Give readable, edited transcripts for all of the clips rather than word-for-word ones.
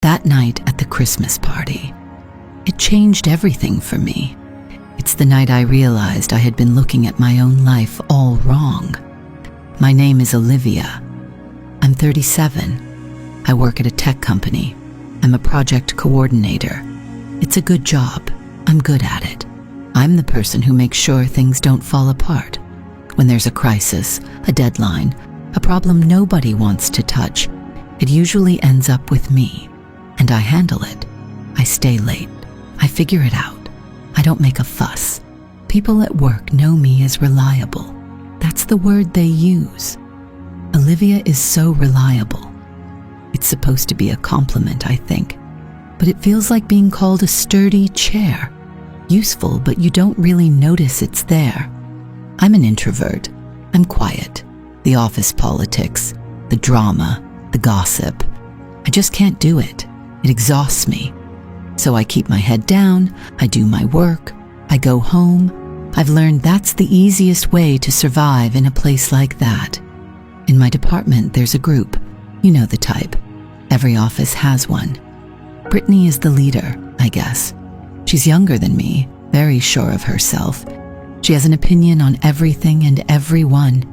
That night at the Christmas party, it changed everything for me. It's the night I realized I had been looking at my own life all wrong. My name is Olivia. I'm 37. I work at a tech company. I'm a project coordinator. It's a good job. I'm good at it. I'm the person who makes sure things don't fall apart. When there's a crisis, a deadline, a problem nobody wants to touch, it usually ends up with me. And I handle it. I stay late. I figure it out. I don't make a fuss. People at work know me as reliable. That's the word they use. Olivia is so reliable. It's supposed to be a compliment, I think. But it feels like being called a sturdy chair. Useful, but you don't really notice it's there. I'm an introvert. I'm quiet. The office politics, the drama, the gossip. I just can't do it. It exhausts me. So I keep my head down, I do my work, I go home. I've learned that's the easiest way to survive in a place like that. In my department, there's a group. You know the type. Every office has one. Brittany is the leader, I guess. She's younger than me, very sure of herself. She has an opinion on everything and everyone,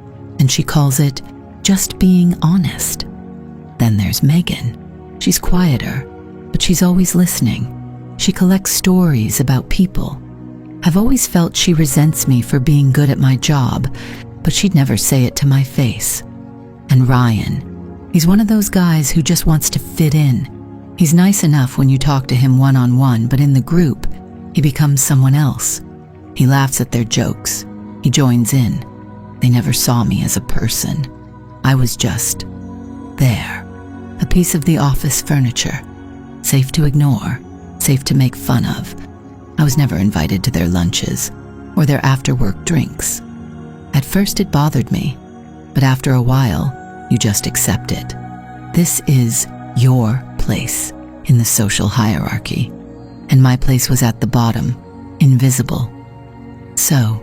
and she calls it just being honest. Then there's Megan. She's quieter, but she's always listening. She collects stories about people. I've always felt she resents me for being good at my job, but she'd never say it to my face. And Ryan, he's one of those guys who just wants to fit in. He's nice enough when you talk to him one-on-one, but in the group, he becomes someone else. He laughs at their jokes. He joins in. They never saw me as a person. I was just there, a piece of the office furniture, safe to ignore, safe to make fun of. I was never invited to their lunches or their after-work drinks. At first it bothered me, but after a while, you just accept it. This is your place in the social hierarchy, and my place was at the bottom, invisible. So,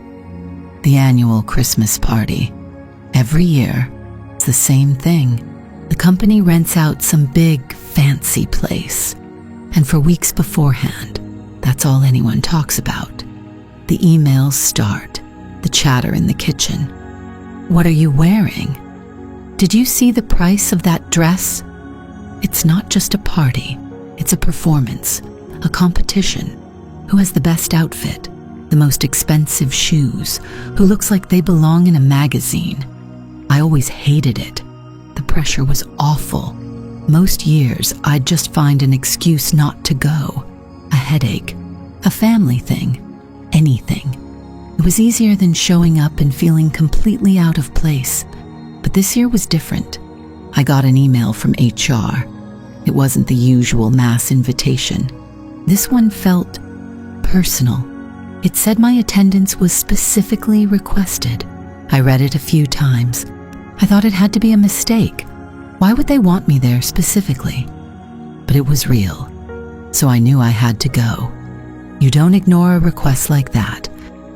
the annual Christmas party. Every year, it's the same thing. The company rents out some big, fancy place. And for weeks beforehand, that's all anyone talks about. The emails start, the chatter in the kitchen. What are you wearing? Did you see the price of that dress? It's not just a party, it's a performance, a competition. Who has the best outfit, the most expensive shoes, who looks like they belong in a magazine? I always hated it. The pressure was awful. Most years, I'd just find an excuse not to go. A headache, a family thing, anything. It was easier than showing up and feeling completely out of place. But this year was different. I got an email from HR. It wasn't the usual mass invitation. This one felt personal. It said my attendance was specifically requested. I read it a few times. I thought it had to be a mistake. Why would they want me there specifically? But it was real, so I knew I had to go. You don't ignore a request like that,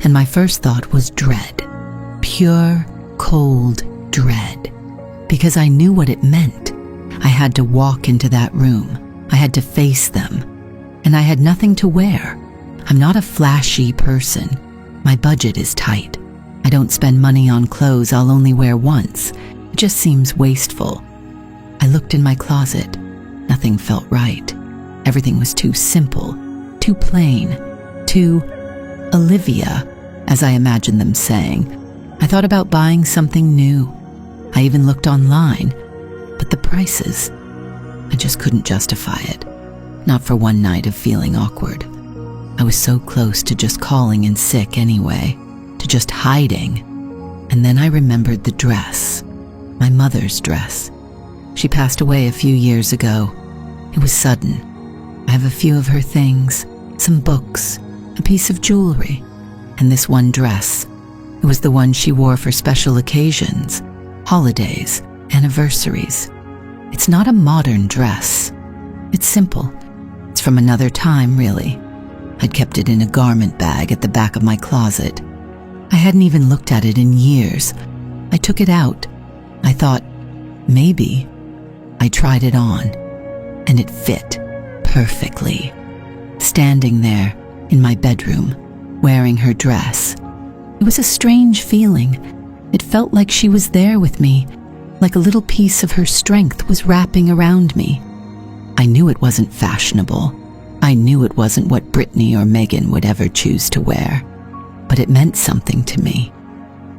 and my first thought was dread. Pure, cold dread. Because I knew what it meant. I had to walk into that room. I had to face them. And I had nothing to wear. I'm not a flashy person. My budget is tight. I don't spend money on clothes I'll only wear once. It just seems wasteful. I looked in my closet. Nothing felt right. Everything was too simple, too plain, too Olivia, as I imagined them saying. I thought about buying something new. I even looked online, but the prices, I just couldn't justify it. Not for one night of feeling awkward. I was so close to just calling in sick anyway, to just hiding. And then I remembered the dress, my mother's dress. She passed away a few years ago. It was sudden. I have a few of her things, some books, a piece of jewelry, and this one dress. It was the one she wore for special occasions, holidays, anniversaries. It's not a modern dress. It's simple. It's from another time, really. I'd kept it in a garment bag at the back of my closet. I hadn't even looked at it in years. I took it out. I thought, maybe. I tried it on. and it fit perfectly. Standing there in my bedroom, wearing her dress, it was a strange feeling. It felt like she was there with me, like a little piece of her strength was wrapping around me. I knew it wasn't fashionable. I knew it wasn't what Brittany or Megan would ever choose to wear, but it meant something to me.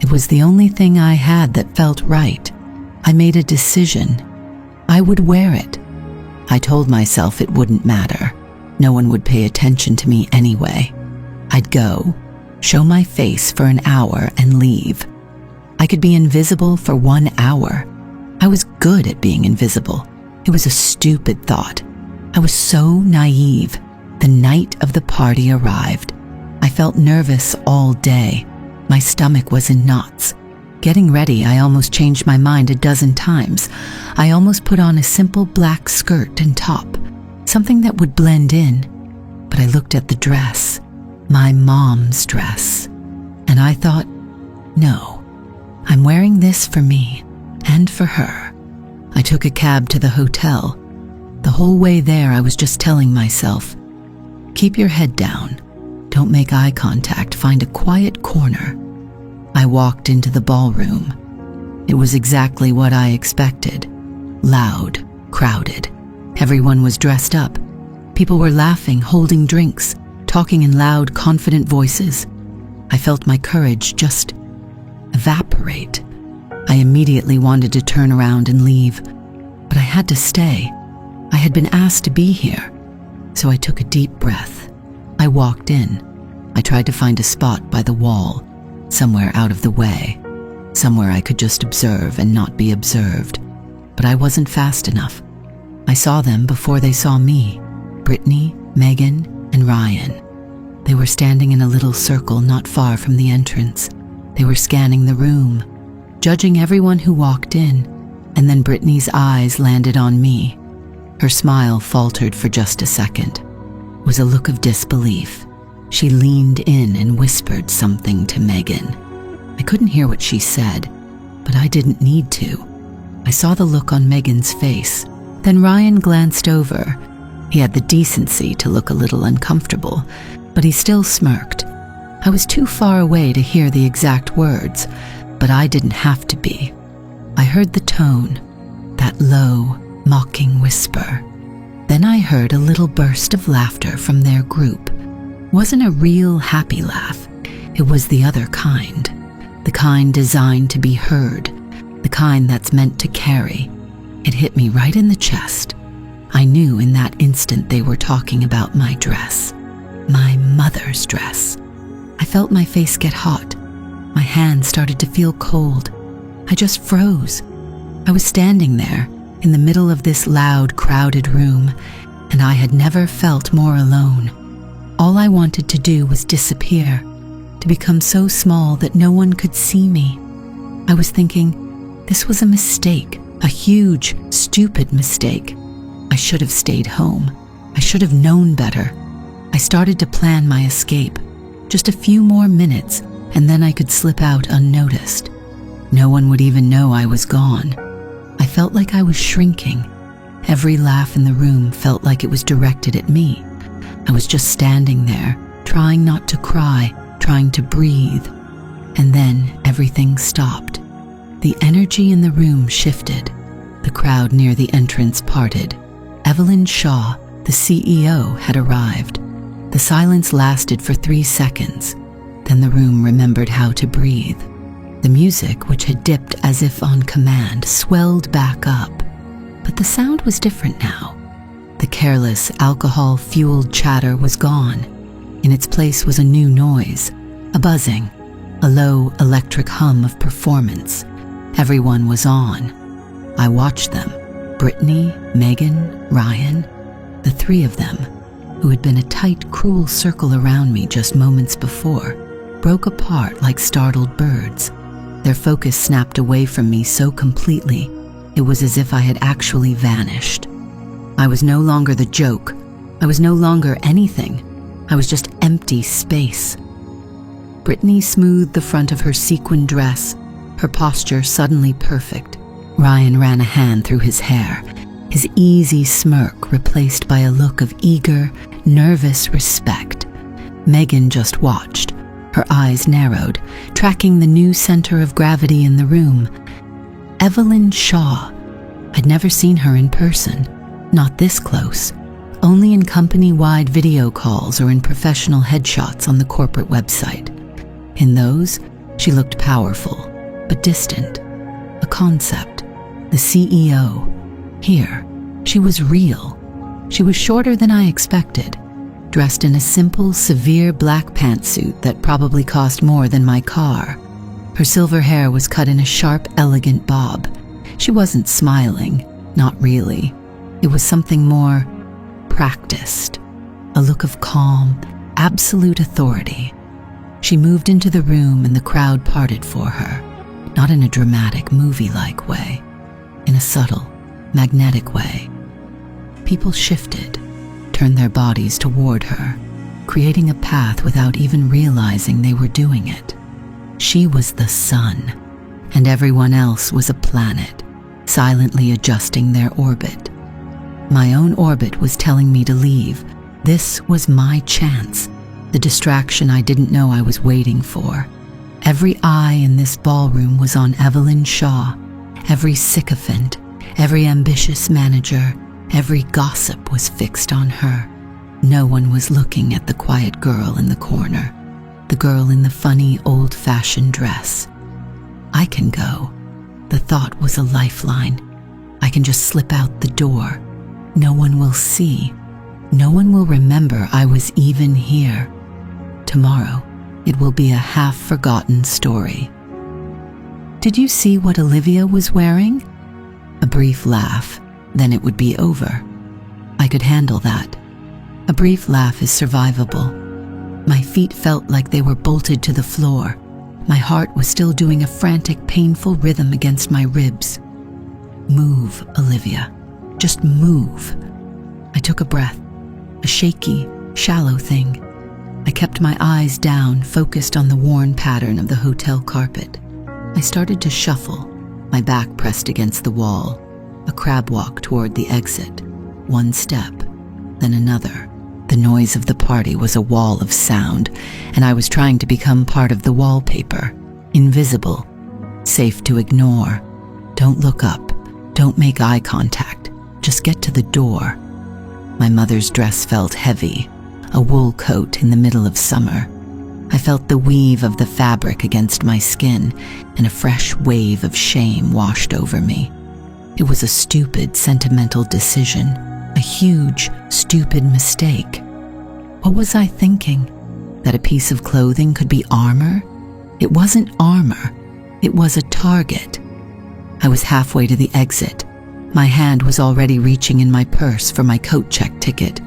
It was the only thing I had that felt right. I made a decision. I would wear it. I told myself it wouldn't matter. No one would pay attention to me anyway. I'd go, show my face for an hour, and leave. I could be invisible for 1 hour. I was good at being invisible. It was a stupid thought. I was so naive. The night of the party arrived. I felt nervous all day. My stomach was in knots. Getting ready, I almost changed my mind a dozen times. I almost put on a simple black skirt and top, something that would blend in. But I looked at the dress, my mom's dress, and I thought, no, I'm wearing this for me and for her. I took a cab to the hotel. The whole way there, I was just telling myself, keep your head down. Don't make eye contact. Find a quiet corner. I walked into the ballroom. It was exactly what I expected. Loud, crowded. Everyone was dressed up. People were laughing, holding drinks, talking in loud, confident voices. I felt my courage just evaporate. I immediately wanted to turn around and leave, but I had to stay. I had been asked to be here, so I took a deep breath. I walked in. I tried to find a spot by the wall, somewhere out of the way, somewhere I could just observe and not be observed. But I wasn't fast enough. I saw them before they saw me. Brittany, Megan, and Ryan. They were standing in a little circle not far from the entrance. They were scanning the room, judging everyone who walked in, and then Brittany's eyes landed on me. Her smile faltered for just a second. It was a look of disbelief. She leaned in and whispered something to Megan. I couldn't hear what she said, but I didn't need to. I saw the look on Megan's face. Then Ryan glanced over. He had the decency to look a little uncomfortable, but he still smirked. I was too far away to hear the exact words, but I didn't have to be. I heard the tone, that low, mocking whisper. Then I heard a little burst of laughter from their group. It wasn't a real happy laugh. It was the other kind. The kind designed to be heard. The kind that's meant to carry. It hit me right in the chest. I knew in that instant they were talking about my dress. My mother's dress. I felt my face get hot. My hands started to feel cold. I just froze. I was standing there, in the middle of this loud, crowded room, and I had never felt more alone. All I wanted to do was disappear, to become so small that no one could see me. I was thinking, this was a mistake, a huge, stupid mistake. I should have stayed home. I should have known better. I started to plan my escape. Just a few more minutes, and then I could slip out unnoticed. No one would even know I was gone. I felt like I was shrinking. Every laugh in the room felt like it was directed at me. I was just standing there, trying not to cry, trying to breathe. And then everything stopped. The energy in the room shifted. The crowd near the entrance parted. Evelyn Shaw, the CEO, had arrived. The silence lasted for 3 seconds. Then the room remembered how to breathe. The music, which had dipped as if on command, swelled back up. But the sound was different now. The careless, alcohol-fueled chatter was gone. In its place was a new noise, a buzzing, a low electric hum of performance. Everyone was on. I watched them, Brittany, Megan, Ryan, the three of them, who had been a tight, cruel circle around me just moments before, broke apart like startled birds. Their focus snapped away from me so completely, it was as if I had actually vanished. I was no longer the joke. I was no longer anything. I was just empty space. Brittany smoothed the front of her sequin dress, her posture suddenly perfect. Ryan ran a hand through his hair. his easy smirk replaced by a look of eager, nervous respect. Megan just watched, her eyes narrowed, tracking the new center of gravity in the room. Evelyn Shaw. I'd never seen her in person, not this close, only in company-wide video calls or in professional headshots on the corporate website. In those, she looked powerful, but distant. A concept. The CEO. Here, she was real. She was shorter than I expected, dressed in a simple, severe black pantsuit that probably cost more than my car. Her silver hair was cut in a sharp, elegant bob. She wasn't smiling, not really. It was something more practiced, a look of calm, absolute authority. She moved into the room and the crowd parted for her, not in a dramatic, movie-like way, in a subtle, magnetic way. People shifted, turned their bodies toward her, creating a path without even realizing they were doing it. She was the sun, and everyone else was a planet, silently adjusting their orbit. My own orbit was telling me to leave. This was my chance, the distraction I didn't know I was waiting for. Every eye in this ballroom was on Evelyn Shaw, every sycophant, every ambitious manager, every gossip was fixed on her. No one was looking at the quiet girl in the corner, the girl in the funny, old-fashioned dress. I can go. The thought was a lifeline. I can just slip out the door. No one will see. No one will remember I was even here. Tomorrow, it will be a half-forgotten story. Did you see what Olivia was wearing? A brief laugh, then it would be over. I could handle that. A brief laugh is survivable. My feet felt like they were bolted to the floor. My heart was still doing a frantic, painful rhythm against my ribs. Move, Olivia. Just move. I took a breath, a shaky, shallow thing. I kept my eyes down, focused on the worn pattern of the hotel carpet. I started to shuffle, my back pressed against the wall, a crab walk toward the exit. One step, then another. The noise of the party was a wall of sound, and I was trying to become part of the wallpaper, invisible, safe to ignore. Don't look up, don't make eye contact, just get to the door. My mother's dress felt heavy, a wool coat in the middle of summer. I felt the weave of the fabric against my skin, and a fresh wave of shame washed over me. It was a stupid, sentimental decision, a huge, stupid mistake. What was I thinking? That a piece of clothing could be armor? It wasn't armor. It was a target. I was halfway to the exit. My hand was already reaching in my purse for my coat check ticket.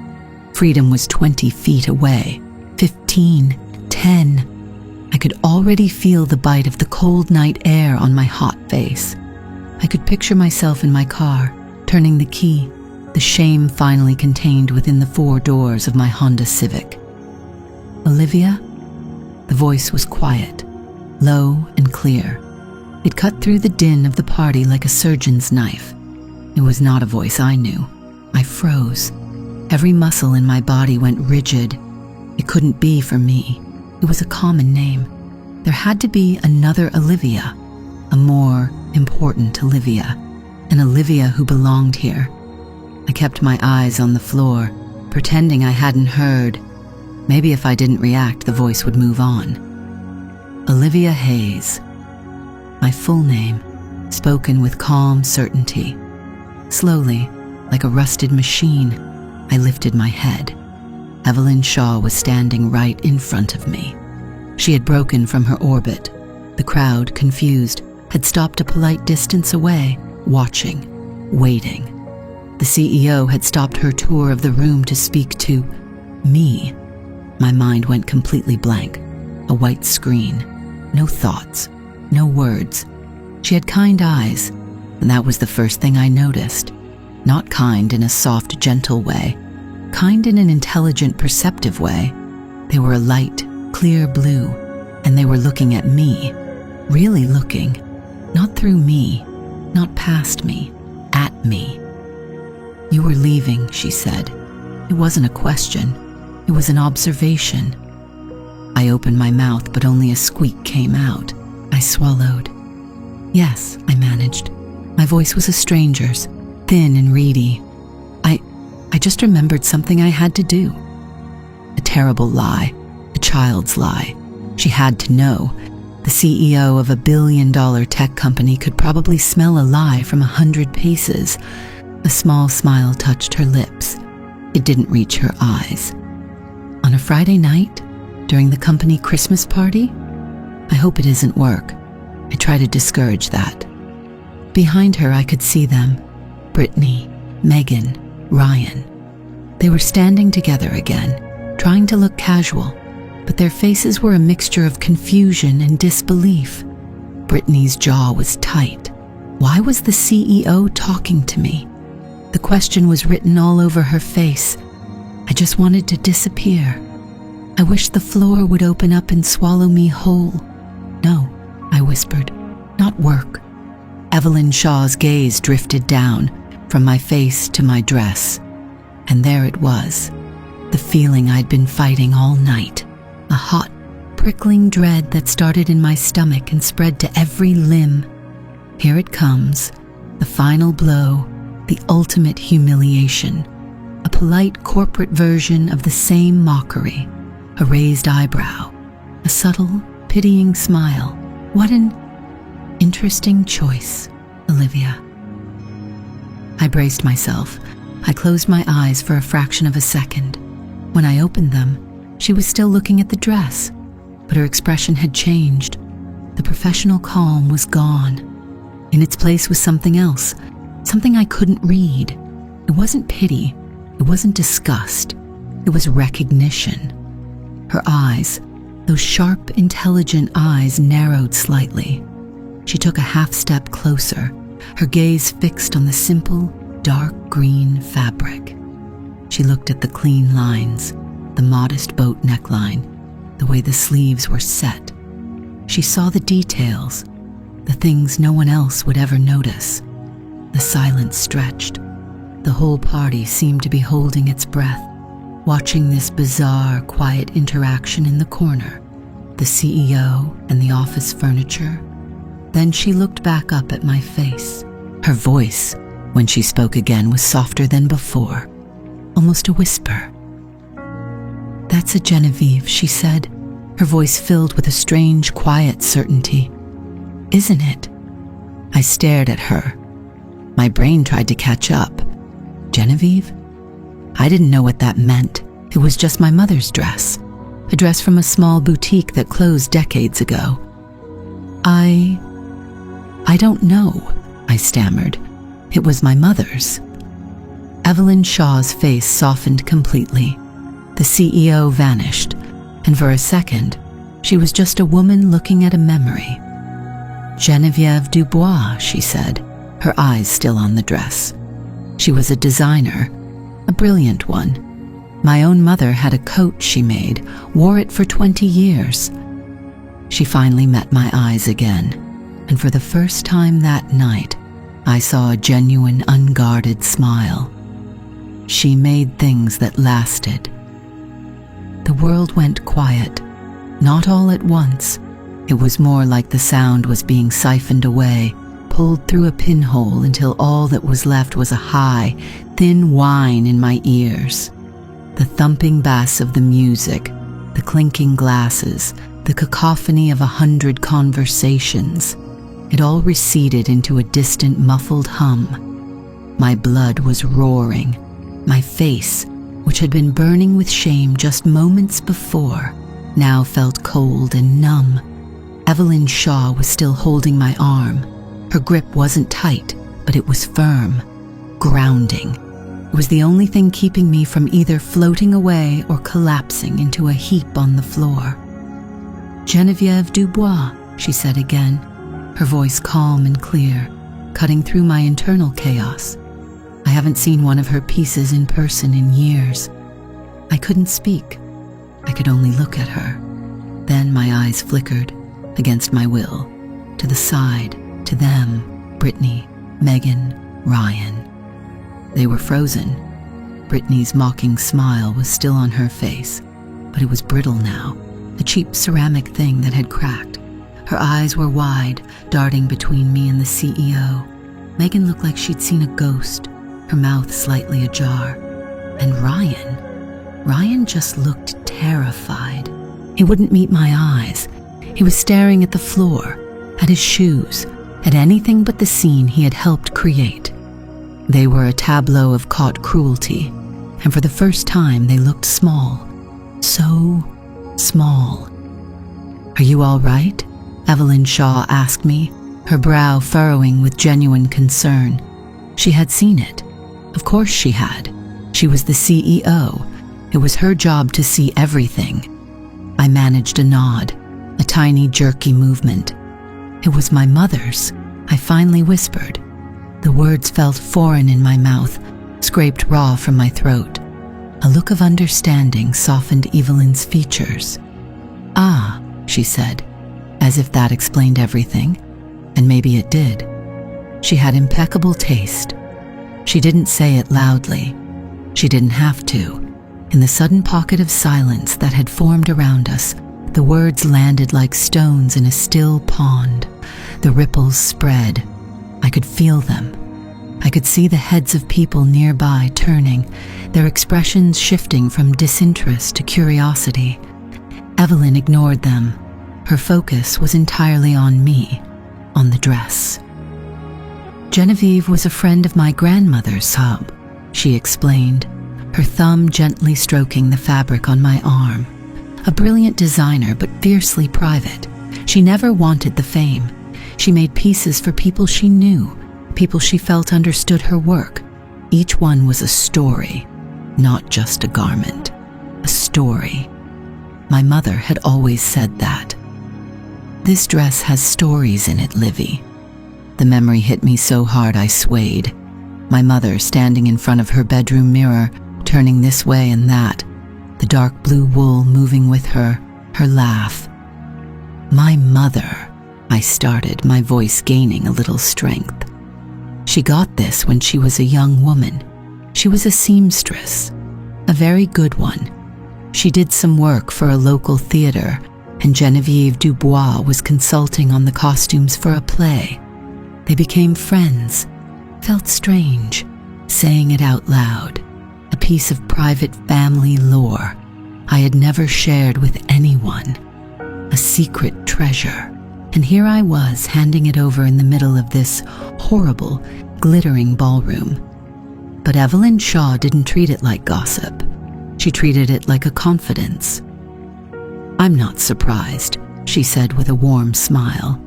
Freedom was 20 feet away. 15, 10. I could already feel the bite of the cold night air on my hot face. I could picture myself in my car, turning the key, the shame finally contained within the four doors of my Honda Civic. Olivia? The voice was quiet, low and clear. It cut through the din of the party like a surgeon's knife. It was not a voice I knew. I froze. Every muscle in my body went rigid. It couldn't be for me. It was a common name. There had to be another Olivia, a more important Olivia, an Olivia who belonged here. I kept my eyes on the floor, pretending I hadn't heard. Maybe if I didn't react, the voice would move on. Olivia Hayes. My full name, spoken with calm certainty. Slowly, like a rusted machine, I lifted my head. Evelyn Shaw was standing right in front of me. She had broken from her orbit. The crowd, confused, had stopped a polite distance away, watching, waiting. The CEO had stopped her tour of the room to speak to me. My mind went completely blank. A white screen. No thoughts. No words. She had kind eyes, and that was the first thing I noticed. Not kind in a soft, gentle way. Kind in an intelligent, perceptive way. They were a light, clear blue, and they were looking at me. Really looking. Not through me. Not past me. At me. "You were leaving," she said. It wasn't a question. It was an observation. I opened my mouth, but only a squeak came out. I swallowed. "Yes," I managed. My voice was a stranger's, thin and reedy. I just remembered something I had to do. A terrible lie, a child's lie. She had to know. The CEO of a billion-dollar tech company could probably smell a lie from 100 paces. A small smile touched her lips. It didn't reach her eyes. On a Friday night, during the company Christmas party? I hope it isn't work. I try to discourage that. Behind her, I could see them. Brittany, Megan, Ryan. They were standing together again, trying to look casual, but their faces were a mixture of confusion and disbelief. Brittany's jaw was tight. Why was the CEO talking to me? The question was written all over her face. I just wanted to disappear. I wished the floor would open up and swallow me whole. "No," I whispered, "not work." Evelyn Shaw's gaze drifted down, from my face to my dress. And there it was, the feeling I'd been fighting all night. A hot, prickling dread that started in my stomach and spread to every limb. Here it comes, the final blow, the ultimate humiliation. A polite corporate version of the same mockery. A raised eyebrow, a subtle, pitying smile. What an interesting choice, Olivia. I braced myself. I closed my eyes for a fraction of a second. When I opened them, she was still looking at the dress, but her expression had changed. The professional calm was gone. In its place was something else, something I couldn't read. It wasn't pity. It wasn't disgust. It was recognition. Her eyes, those sharp, intelligent eyes, narrowed slightly. She took a half step closer, her gaze fixed on the simple, dark green fabric. She looked at the clean lines, the modest boat neckline, the way the sleeves were set. She saw the details, the things no one else would ever notice. The silence stretched. The whole party seemed to be holding its breath, watching this bizarre, quiet interaction in the corner, the CEO and the office furniture. Then she looked back up at my face. Her voice, when she spoke again, was softer than before, almost a whisper. "That's a Genevieve," she said, her voice filled with a strange, quiet certainty. "Isn't it?" I stared at her. My brain tried to catch up. Genevieve? I didn't know what that meant. It was just my mother's dress, a dress from a small boutique that closed decades ago. I don't know, I stammered. It was my mother's. Evelyn Shaw's face softened completely. The CEO vanished, and for a second, she was just a woman looking at a memory. "Geneviève Dubois," she said, her eyes still on the dress. She was a designer, a brilliant one. My own mother had a coat she made, wore it for 20 years. She finally met my eyes again, and for the first time that night, I saw a genuine, unguarded smile. She made things that lasted. The world went quiet, not all at once. It was more like the sound was being siphoned away, pulled through a pinhole until all that was left was a high, thin whine in my ears. The thumping bass of the music, the clinking glasses, the cacophony of 100 conversations. It all receded into a distant, muffled hum. My blood was roaring. My face, which had been burning with shame just moments before, now felt cold and numb. Evelyn Shaw was still holding my arm. Her grip wasn't tight, but it was firm, grounding. It was the only thing keeping me from either floating away or collapsing into a heap on the floor. "Geneviève Dubois," she said again, her voice calm and clear, cutting through my internal chaos. I haven't seen one of her pieces in person in years. I couldn't speak. I could only look at her. Then my eyes flickered, against my will, to the side, to them, Brittany, Megan, Ryan. They were frozen. Brittany's mocking smile was still on her face, but it was brittle now, a cheap ceramic thing that had cracked. Her eyes were wide, darting between me and the CEO. Megan looked like she'd seen a ghost, her mouth slightly ajar. And Ryan just looked terrified. He wouldn't meet my eyes. He was staring at the floor, at his shoes, at anything but the scene he had helped create. They were a tableau of caught cruelty, and for the first time they looked small. So small. "Are you all right?" Evelyn Shaw asked me, her brow furrowing with genuine concern. She had seen it. Of course she had. She was the CEO. It was her job to see everything. I managed a nod, a tiny jerky movement. "It was my mother's," I finally whispered. The words felt foreign in my mouth, scraped raw from my throat. A look of understanding softened Evelyn's features. "Ah," she said, as if that explained everything, and maybe it did. She had impeccable taste. She didn't say it loudly. She didn't have to. In the sudden pocket of silence that had formed around us, the words landed like stones in a still pond. The ripples spread. I could feel them. I could see the heads of people nearby turning, their expressions shifting from disinterest to curiosity. Evelyn ignored them. Her focus was entirely on me, on the dress. "Genevieve was a friend of my grandmother's, Hub," she explained, her thumb gently stroking the fabric on my arm. "A brilliant designer, but fiercely private. She never wanted the fame. She made pieces for people she knew, people she felt understood her work. Each one was a story, not just a garment. A story. My mother had always said that. This dress has stories in it, Livy." The memory hit me so hard I swayed. My mother standing in front of her bedroom mirror, turning this way and that, the dark blue wool moving with her, her laugh. "My mother," I started, my voice gaining a little strength. "She got this when she was a young woman. She was a seamstress, a very good one. She did some work for a local theater, and Genevieve Dubois was consulting on the costumes for a play. They became friends. Felt strange, saying it out loud. A piece of private family lore I had never shared with anyone. A secret treasure. And here I was handing it over in the middle of this horrible, glittering ballroom. But Evelyn Shaw didn't treat it like gossip. She treated it like a confidence. "I'm not surprised," she said with a warm smile.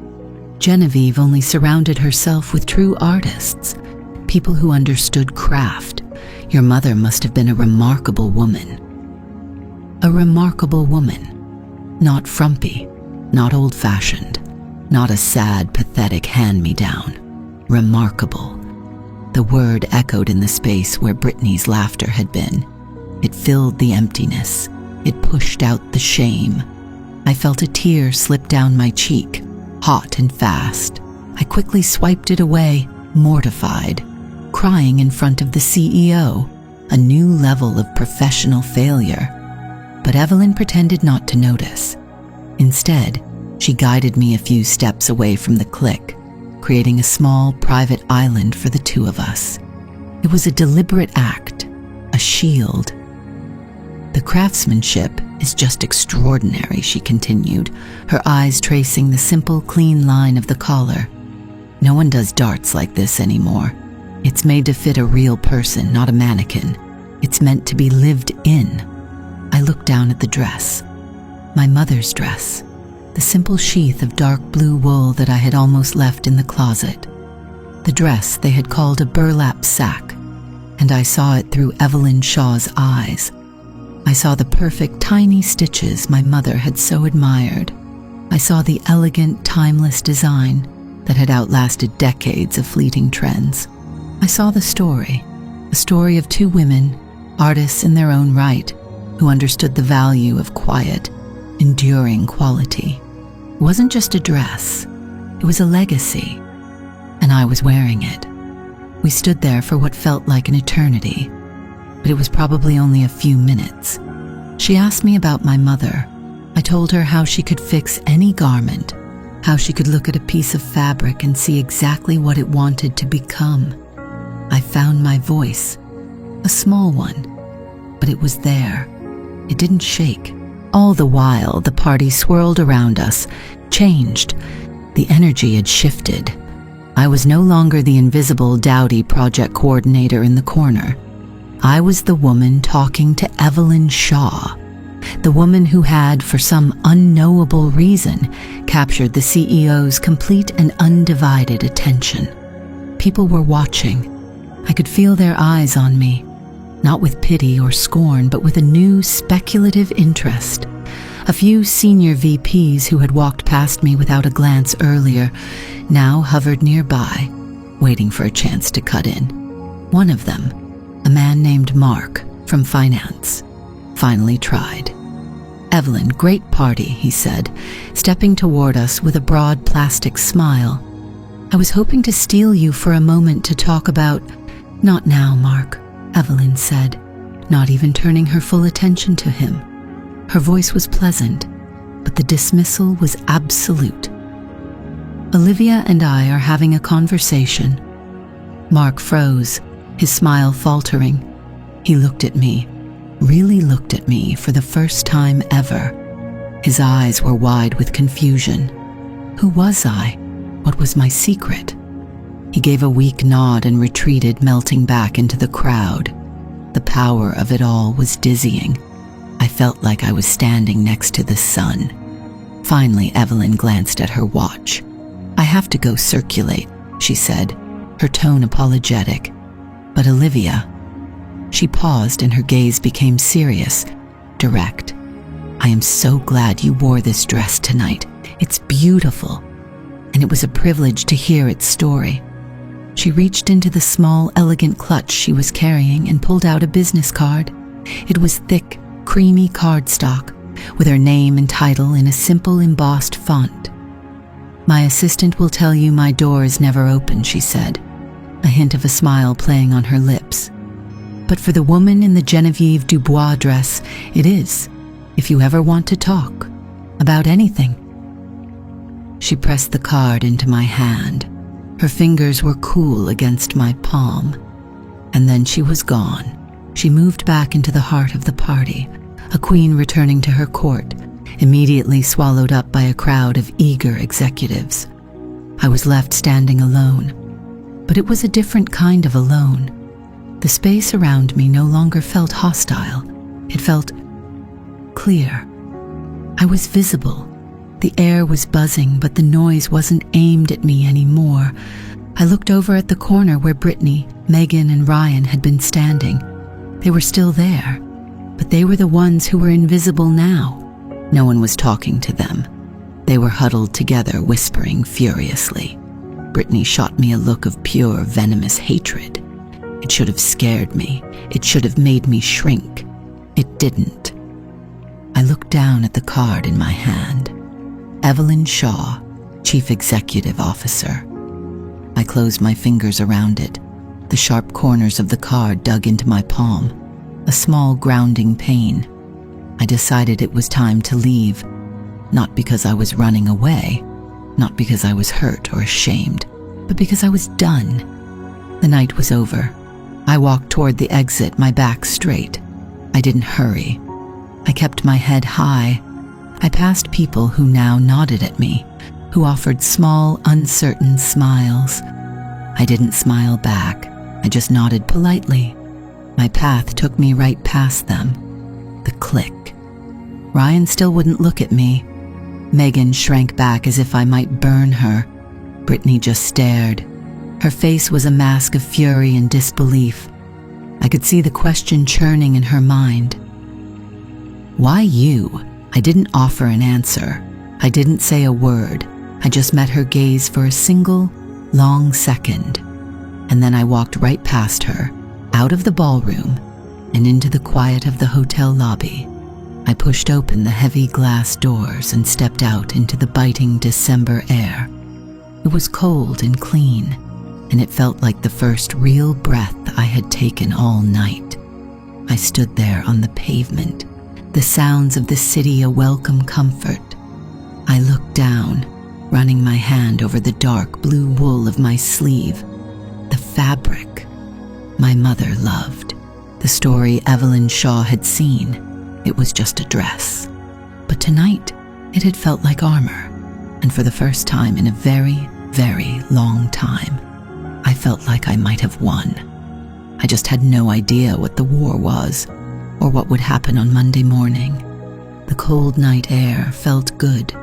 "Genevieve only surrounded herself with true artists, people who understood craft. Your mother must have been a remarkable woman." A remarkable woman. Not frumpy, not old-fashioned, not a sad, pathetic hand-me-down. Remarkable. The word echoed in the space where Brittany's laughter had been. It filled the emptiness. It pushed out the shame. I felt a tear slip down my cheek, hot and fast. I quickly swiped it away, mortified, crying in front of the CEO, a new level of professional failure. But Evelyn pretended not to notice. Instead, she guided me a few steps away from the clique, creating a small private island for the two of us. It was a deliberate act, a shield. "The craftsmanship is just extraordinary," she continued, her eyes tracing the simple, clean line of the collar. "No one does darts like this anymore. It's made to fit a real person, not a mannequin. It's meant to be lived in." I looked down at the dress. My mother's dress. The simple sheath of dark blue wool that I had almost left in the closet. The dress they had called a burlap sack, and I saw it through Evelyn Shaw's eyes. I saw the perfect tiny stitches my mother had so admired. I saw the elegant, timeless design that had outlasted decades of fleeting trends. I saw the story, a story of two women, artists in their own right, who understood the value of quiet, enduring quality. It wasn't just a dress, it was a legacy, and I was wearing it. We stood there for what felt like an eternity, but it was probably only a few minutes. She asked me about my mother. I told her how she could fix any garment, how she could look at a piece of fabric and see exactly what it wanted to become. I found my voice, a small one, but it was there. It didn't shake. All the while, the party swirled around us, changed. The energy had shifted. I was no longer the invisible, dowdy project coordinator in the corner. I was the woman talking to Evelyn Shaw, the woman who had, for some unknowable reason, captured the CEO's complete and undivided attention. People were watching. I could feel their eyes on me, not with pity or scorn, but with a new speculative interest. A few senior VPs who had walked past me without a glance earlier now hovered nearby, waiting for a chance to cut in. One of them, a man named Mark from finance, finally tried. "Evelyn, great party," he said, stepping toward us with a broad plastic smile. "I was hoping to steal you for a moment to talk about—" "Not now, Mark," Evelyn said, not even turning her full attention to him. Her voice was pleasant, but the dismissal was absolute. "Olivia and I are having a conversation." Mark froze, his smile faltering. He looked at me, really looked at me for the first time ever. His eyes were wide with confusion. Who was I? What was my secret? He gave a weak nod and retreated, melting back into the crowd. The power of it all was dizzying. I felt like I was standing next to the sun. Finally, Evelyn glanced at her watch. "I have to go circulate," she said, her tone apologetic. "But Olivia—" She paused and her gaze became serious, direct. "I am so glad you wore this dress tonight. It's beautiful." And it was a privilege to hear its story. She reached into the small, elegant clutch she was carrying and pulled out a business card. It was thick, creamy cardstock, with her name and title in a simple embossed font. "My assistant will tell you my door is never open," she said, a hint of a smile playing on her lips. "But for the woman in the Genevieve Dubois dress, it is, if you ever want to talk about anything." She pressed the card into my hand. Her fingers were cool against my palm. And then she was gone. She moved back into the heart of the party, a queen returning to her court, immediately swallowed up by a crowd of eager executives. I was left standing alone, but it was a different kind of alone. The space around me no longer felt hostile. It felt clear. I was visible. The air was buzzing, but the noise wasn't aimed at me anymore. I looked over at the corner where Brittany, Megan, and Ryan had been standing. They were still there, but they were the ones who were invisible now. No one was talking to them. They were huddled together, whispering furiously. Brittany shot me a look of pure, venomous hatred. It should have scared me. It should have made me shrink. It didn't. I looked down at the card in my hand. Evelyn Shaw, Chief Executive Officer. I closed my fingers around it. The sharp corners of the card dug into my palm, a small grounding pain. I decided it was time to leave, not because I was running away, not because I was hurt or ashamed, but because I was done. The night was over. I walked toward the exit, my back straight. I didn't hurry. I kept my head high. I passed people who now nodded at me, who offered small, uncertain smiles. I didn't smile back. I just nodded politely. My path took me right past them. The click. Ryan still wouldn't look at me. Megan shrank back as if I might burn her. Brittany just stared. Her face was a mask of fury and disbelief. I could see the question churning in her mind. "Why you?" I didn't offer an answer. I didn't say a word. I just met her gaze for a single, long second. And then I walked right past her, out of the ballroom, and into the quiet of the hotel lobby. I pushed open the heavy glass doors and stepped out into the biting December air. It was cold and clean. and it felt like the first real breath I had taken all night. I stood there on the pavement, the sounds of the city a welcome comfort. I looked down, running my hand over the dark blue wool of my sleeve, the fabric my mother loved, the story Evelyn Shaw had seen. It was just a dress. But tonight, it had felt like armor, and for the first time in a very, very long time, I felt like I might have won. I just had no idea what the war was, or what would happen on Monday morning. The cold night air felt good,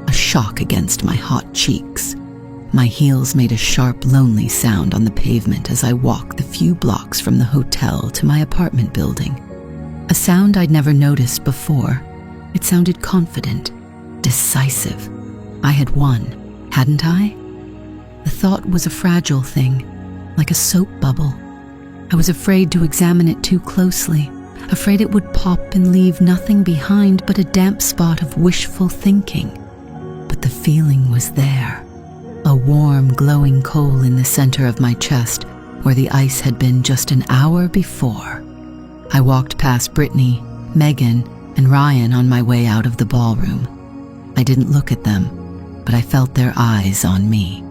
a shock against my hot cheeks. My heels made a sharp, lonely sound on the pavement as I walked the few blocks from the hotel to my apartment building. A sound I'd never noticed before. It sounded confident, decisive. I had won, hadn't I? The thought was a fragile thing, like a soap bubble. I was afraid to examine it too closely, afraid it would pop and leave nothing behind but a damp spot of wishful thinking. But the feeling was there, a warm, glowing coal in the center of my chest where the ice had been just an hour before. I walked past Brittany, Megan, and Ryan on my way out of the ballroom. I didn't look at them, but I felt their eyes on me.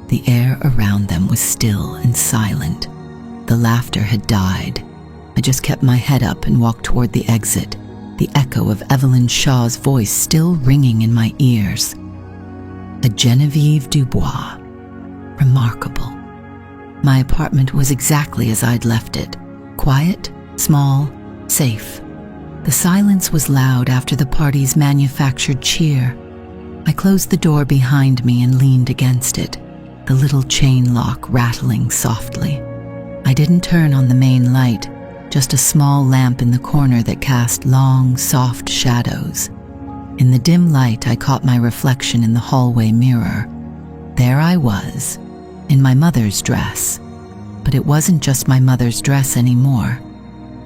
The air around them was still and silent. The laughter had died. I just kept my head up and walked toward the exit, the echo of Evelyn Shaw's voice still ringing in my ears. A Genevieve Dubois. Remarkable. My apartment was exactly as I'd left it. Quiet, small, safe. The silence was loud after the party's manufactured cheer. I closed the door behind me and leaned against it, the little chain lock rattling softly. I didn't turn on the main light, just a small lamp in the corner that cast long, soft shadows. In the dim light, I caught my reflection in the hallway mirror. There I was, in my mother's dress. But it wasn't just my mother's dress anymore.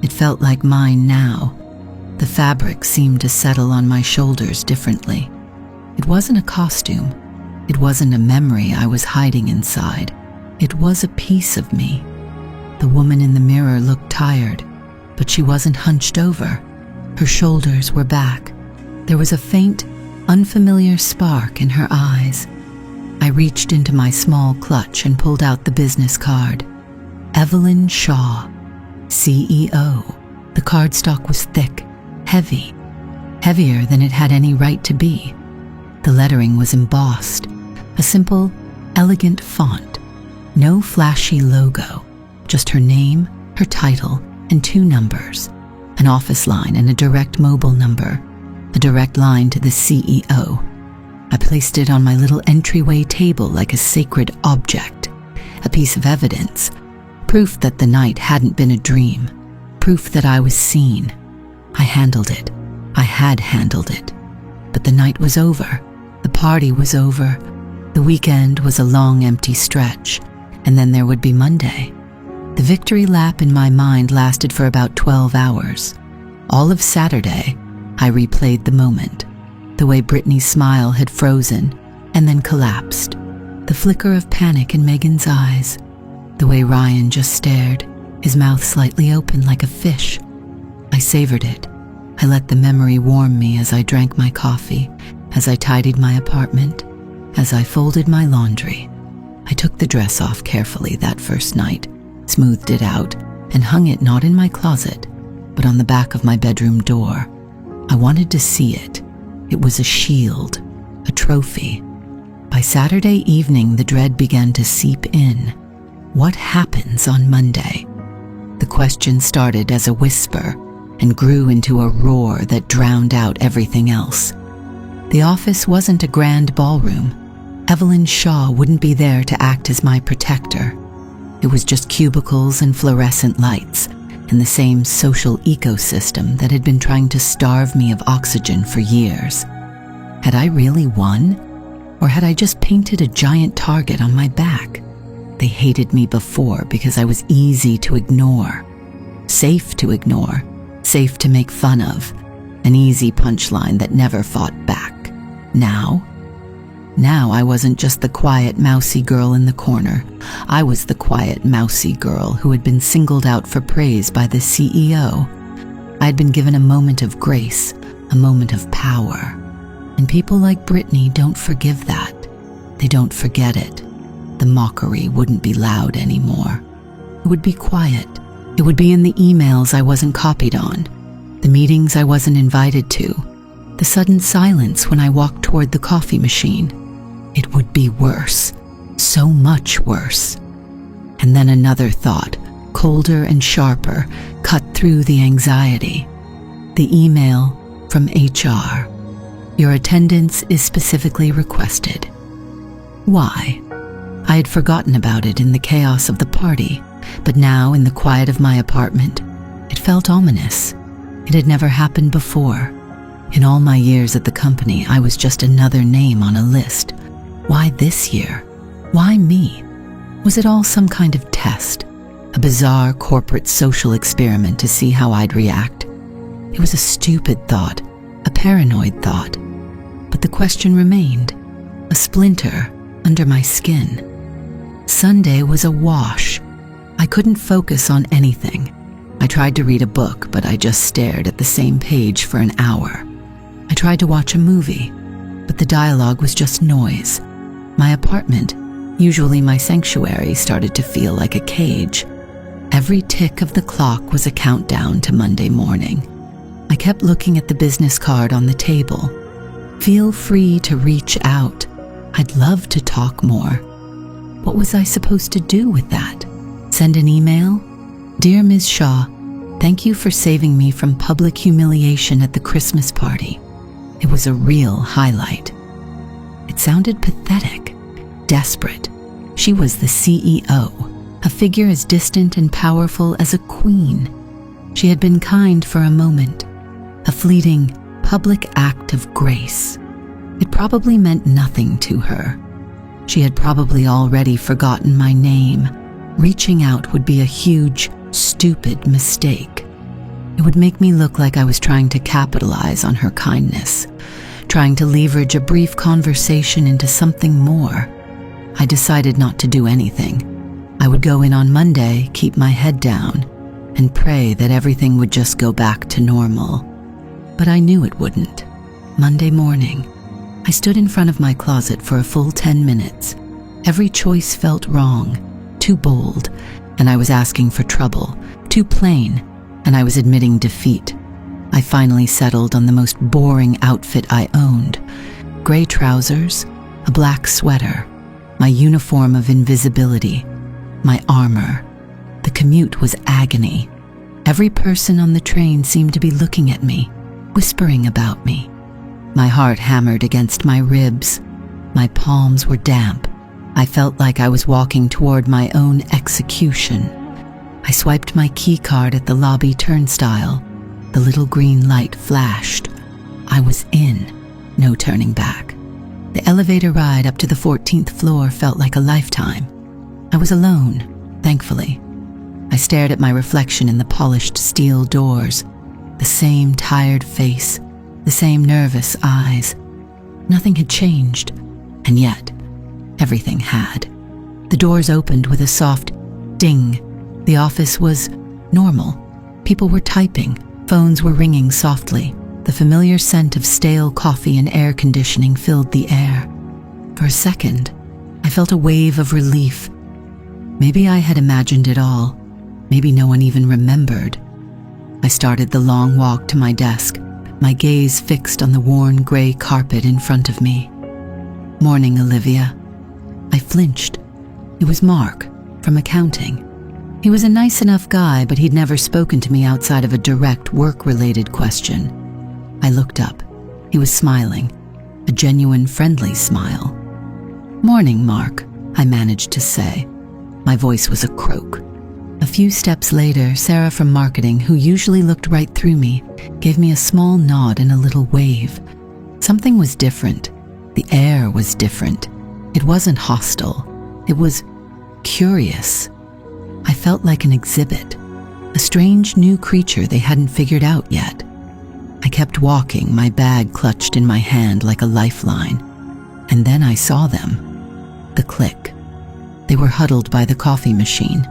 It felt like mine now. The fabric seemed to settle on my shoulders differently. It wasn't a costume. It wasn't a memory I was hiding inside. It was a piece of me. The woman in the mirror looked tired, but she wasn't hunched over. Her shoulders were back. There was a faint, unfamiliar spark in her eyes. I reached into my small clutch and pulled out the business card. Evelyn Shaw, CEO. The cardstock was thick, heavy, heavier than it had any right to be. The lettering was embossed, a simple, elegant font. No flashy logo, just her name, her title, and 2 numbers, an office line and a direct mobile number, a direct line to the CEO. I placed it on my little entryway table like a sacred object, a piece of evidence, proof that the night hadn't been a dream, proof that I was seen. I handled it. I had handled it. But the night was over. The party was over. The weekend was a long, empty stretch, and then there would be Monday. The victory lap in my mind lasted for about 12 hours. All of Saturday, I replayed the moment, the way Brittany's smile had frozen and then collapsed, the flicker of panic in Megan's eyes, the way Ryan just stared, his mouth slightly open like a fish. I savored it. I let the memory warm me as I drank my coffee, as I tidied my apartment, as I folded my laundry. I took the dress off carefully that first night, smoothed it out, and hung it not in my closet, but on the back of my bedroom door. I wanted to see it. It was a shield, a trophy. By Saturday evening, the dread began to seep in. What happens on Monday? The question started as a whisper and grew into a roar that drowned out everything else. The office wasn't a grand ballroom. Evelyn Shaw wouldn't be there to act as my protector. It was just cubicles and fluorescent lights, and the same social ecosystem that had been trying to starve me of oxygen for years. Had I really won? Or had I just painted a giant target on my back? They hated me before because I was easy to ignore, safe to ignore, safe to make fun of, an easy punchline that never fought back. Now Now I wasn't just the quiet, mousy girl in the corner. I was the quiet, mousy girl who had been singled out for praise by the CEO. I had been given a moment of grace, a moment of power. And people like Brittany don't forgive that. They don't forget it. The mockery wouldn't be loud anymore. It would be quiet. It would be in the emails I wasn't copied on, the meetings I wasn't invited to, the sudden silence when I walked toward the coffee machine. It would be worse, so much worse. And then another thought, colder and sharper, cut through the anxiety. The email from HR. Your attendance is specifically requested. Why? I had forgotten about it in the chaos of the party, but now in the quiet of my apartment, it felt ominous. It had never happened before. In all my years at the company, I was just another name on a list. Why this year? Why me? Was it all some kind of test? A bizarre corporate social experiment to see how I'd react? It was a stupid thought, a paranoid thought. But the question remained, a splinter under my skin. Sunday was a wash. I couldn't focus on anything. I tried to read a book, but I just stared at the same page for an hour. I tried to watch a movie, but the dialogue was just noise. My apartment, usually my sanctuary, started to feel like a cage. Every tick of the clock was a countdown to Monday morning. I kept looking at the business card on the table. Feel free to reach out. I'd love to talk more. What was I supposed to do with that? Send an email? Dear Ms. Shaw, thank you for saving me from public humiliation at the Christmas party. It was a real highlight. It sounded pathetic, desperate. She was the CEO, a figure as distant and powerful as a queen. She had been kind for a moment, a fleeting, public act of grace. It probably meant nothing to her. She had probably already forgotten my name. Reaching out would be a huge, stupid mistake. It would make me look like I was trying to capitalize on her kindness, trying to leverage a brief conversation into something more. I decided not to do anything. I would go in on Monday, keep my head down, and pray that everything would just go back to normal. But I knew it wouldn't. Monday morning, I stood in front of my closet for a full 10 minutes. Every choice felt wrong, too bold, and I was asking for trouble, too plain, and I was admitting defeat. I finally settled on the most boring outfit I owned. Gray trousers, a black sweater, my uniform of invisibility, my armor. The commute was agony. Every person on the train seemed to be looking at me, whispering about me. My heart hammered against my ribs. My palms were damp. I felt like I was walking toward my own execution. I swiped my key card at the lobby turnstile. The little green light flashed. I was in, no turning back. The elevator ride up to the 14th floor felt like a lifetime. I was alone, thankfully. I stared at my reflection in the polished steel doors. The same tired face, the same nervous eyes. Nothing had changed, and yet everything had. The doors opened with a soft ding. The office was normal. People were typing. Phones were ringing softly. The familiar scent of stale coffee and air conditioning filled the air. For a second, I felt a wave of relief. Maybe I had imagined it all. Maybe no one even remembered. I started the long walk to my desk, my gaze fixed on the worn gray carpet in front of me. Morning, Olivia. I flinched. It was Mark, from accounting. He was a nice enough guy, but he'd never spoken to me outside of a direct work-related question. I looked up. He was smiling, a genuine, friendly smile. Morning, Mark, I managed to say. My voice was a croak. A few steps later, Sarah from marketing, who usually looked right through me, gave me a small nod and a little wave. Something was different. The air was different. It wasn't hostile. It was curious. I felt like an exhibit, a strange new creature they hadn't figured out yet. I kept walking, my bag clutched in my hand like a lifeline. And then I saw them. The clique. They were huddled by the coffee machine,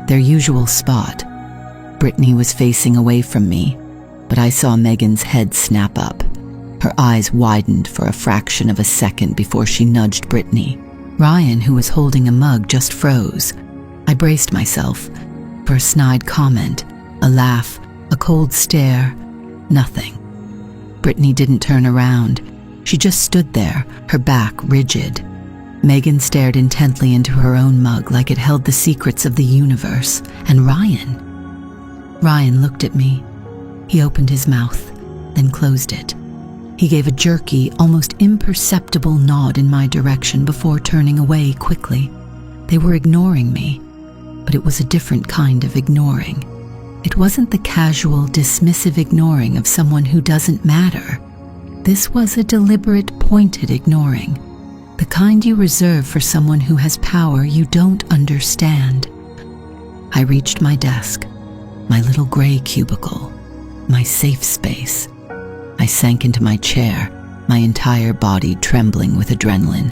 their usual spot. Brittany was facing away from me, but I saw Megan's head snap up. Her eyes widened for a fraction of a second before she nudged Brittany. Ryan, who was holding a mug, just froze. I braced myself for a snide comment, a laugh, a cold stare. Nothing. Brittany didn't turn around. She just stood there, her back rigid. Megan stared intently into her own mug like it held the secrets of the universe. And Ryan looked at me. He opened his mouth, then closed it. He gave a jerky, almost imperceptible nod in my direction before turning away quickly. They were ignoring me, but it was a different kind of ignoring. It wasn't the casual, dismissive ignoring of someone who doesn't matter. This was a deliberate, pointed ignoring. The kind you reserve for someone who has power you don't understand. I reached my desk, my little gray cubicle, my safe space. I sank into my chair, my entire body trembling with adrenaline.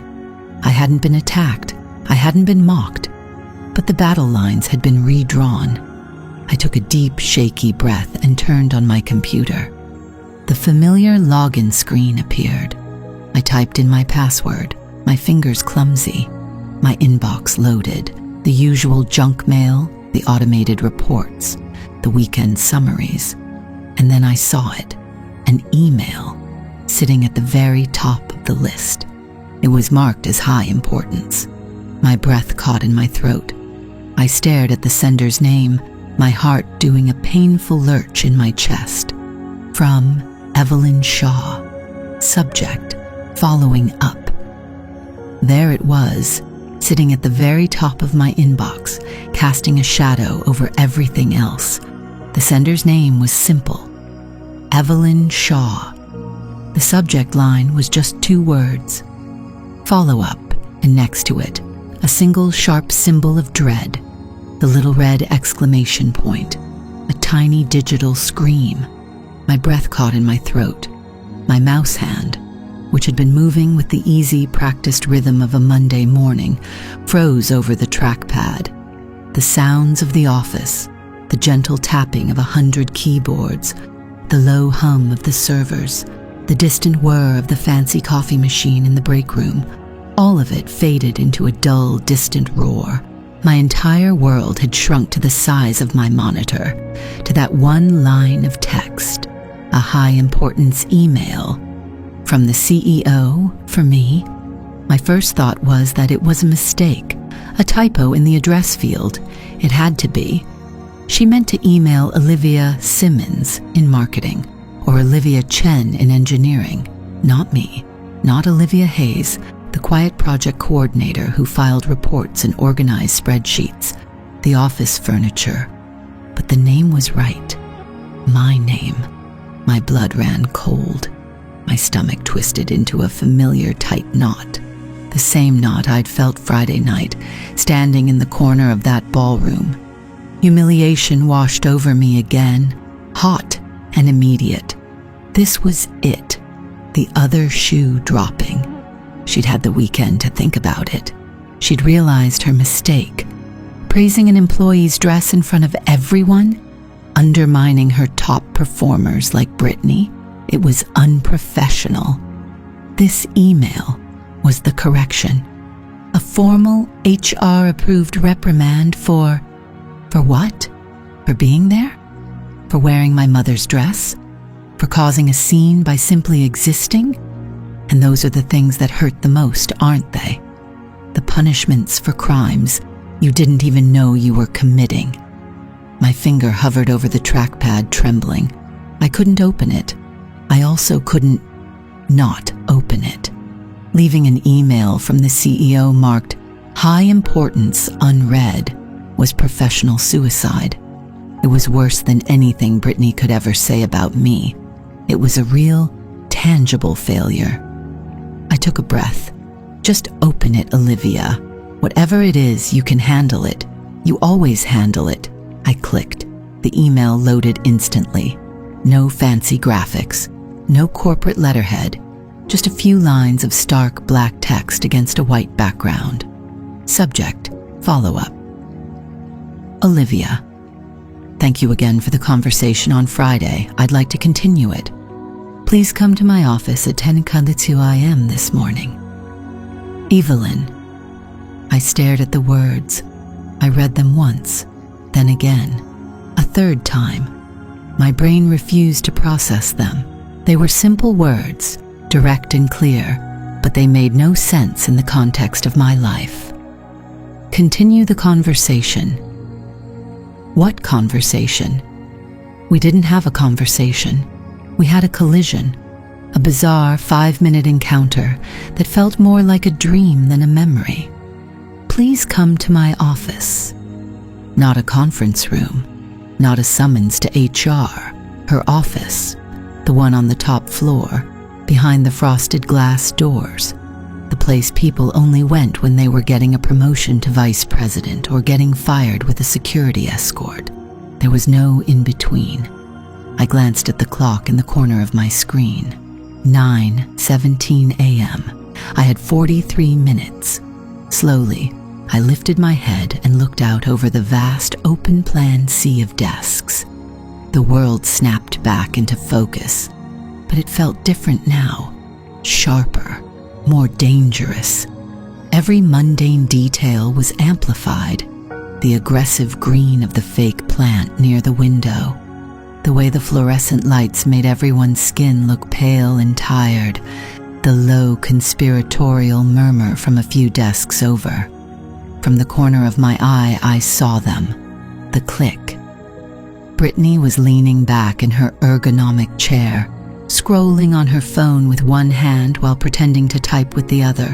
I hadn't been attacked, I hadn't been mocked, but the battle lines had been redrawn. I took a deep, shaky breath and turned on my computer. The familiar login screen appeared. I typed in my password, my fingers clumsy. My inbox loaded, the usual junk mail, the automated reports, the weekend summaries. And then I saw it, an email, sitting at the very top of the list. It was marked as high importance. My breath caught in my throat. I stared at the sender's name, my heart doing a painful lurch in my chest. From Evelyn Shaw. Subject, following up. There it was, sitting at the very top of my inbox, casting a shadow over everything else. The sender's name was simple. Evelyn Shaw. The subject line was just 2 words. Follow up, and next to it, a single sharp symbol of dread. The little red exclamation point. A tiny digital scream. My breath caught in my throat. My mouse hand, which had been moving with the easy, practiced rhythm of a Monday morning, froze over the trackpad. The sounds of the office, the gentle tapping of 100 keyboards, the low hum of the servers, the distant whir of the fancy coffee machine in the break room, all of it faded into a dull, distant roar. My entire world had shrunk to the size of my monitor, to that one line of text, a high-importance email. From the CEO, for me. My first thought was that it was a mistake, a typo in the address field. It had to be. She meant to email Olivia Simmons in marketing, or Olivia Chen in engineering. Not me, not Olivia Hayes, the quiet project coordinator who filed reports and organized spreadsheets, the office furniture. But the name was right. My name. My blood ran cold. My stomach twisted into a familiar tight knot. The same knot I'd felt Friday night, standing in the corner of that ballroom. Humiliation washed over me again, hot and immediate. This was it, the other shoe dropping. She'd had the weekend to think about it. She'd realized her mistake. Praising an employee's dress in front of everyone, undermining her top performers like Brittany. It was unprofessional. This email was the correction. A formal HR-approved reprimand for what? For being there? For wearing my mother's dress? For causing a scene by simply existing? And those are the things that hurt the most, aren't they? The punishments for crimes you didn't even know you were committing. My finger hovered over the trackpad, trembling. I couldn't open it. I also couldn't not open it. Leaving an email from the CEO marked high importance unread was professional suicide. It was worse than anything Brittany could ever say about me. It was a real, tangible failure. I took a breath. Just open it, Olivia. Whatever it is, you can handle it. You always handle it. I clicked. The email loaded instantly. No fancy graphics. No corporate letterhead. Just a few lines of stark black text against a white background. Subject, follow-up. Olivia. Thank you again for the conversation on Friday. I'd like to continue it. Please come to my office at 10:42 a.m. this morning. Evelyn. I stared at the words. I read them once, then again, a third time. My brain refused to process them. They were simple words, direct and clear, but they made no sense in the context of my life. Continue the conversation. What conversation? We didn't have a conversation. We had a collision, a bizarre 5-minute encounter that felt more like a dream than a memory. Please come to my office. Not a conference room, not a summons to HR, her office, the one on the top floor, behind the frosted glass doors, the place people only went when they were getting a promotion to vice president or getting fired with a security escort. There was no in-between. I glanced at the clock in the corner of my screen. 9:17 a.m. I had 43 minutes. Slowly, I lifted my head and looked out over the vast, open-plan sea of desks. The world snapped back into focus, but it felt different now, sharper, more dangerous. Every mundane detail was amplified. The aggressive green of the fake plant near the window, the way the fluorescent lights made everyone's skin look pale and tired, the low conspiratorial murmur from a few desks over. From the corner of my eye, I saw them. The click. Brittany was leaning back in her ergonomic chair, scrolling on her phone with one hand while pretending to type with the other.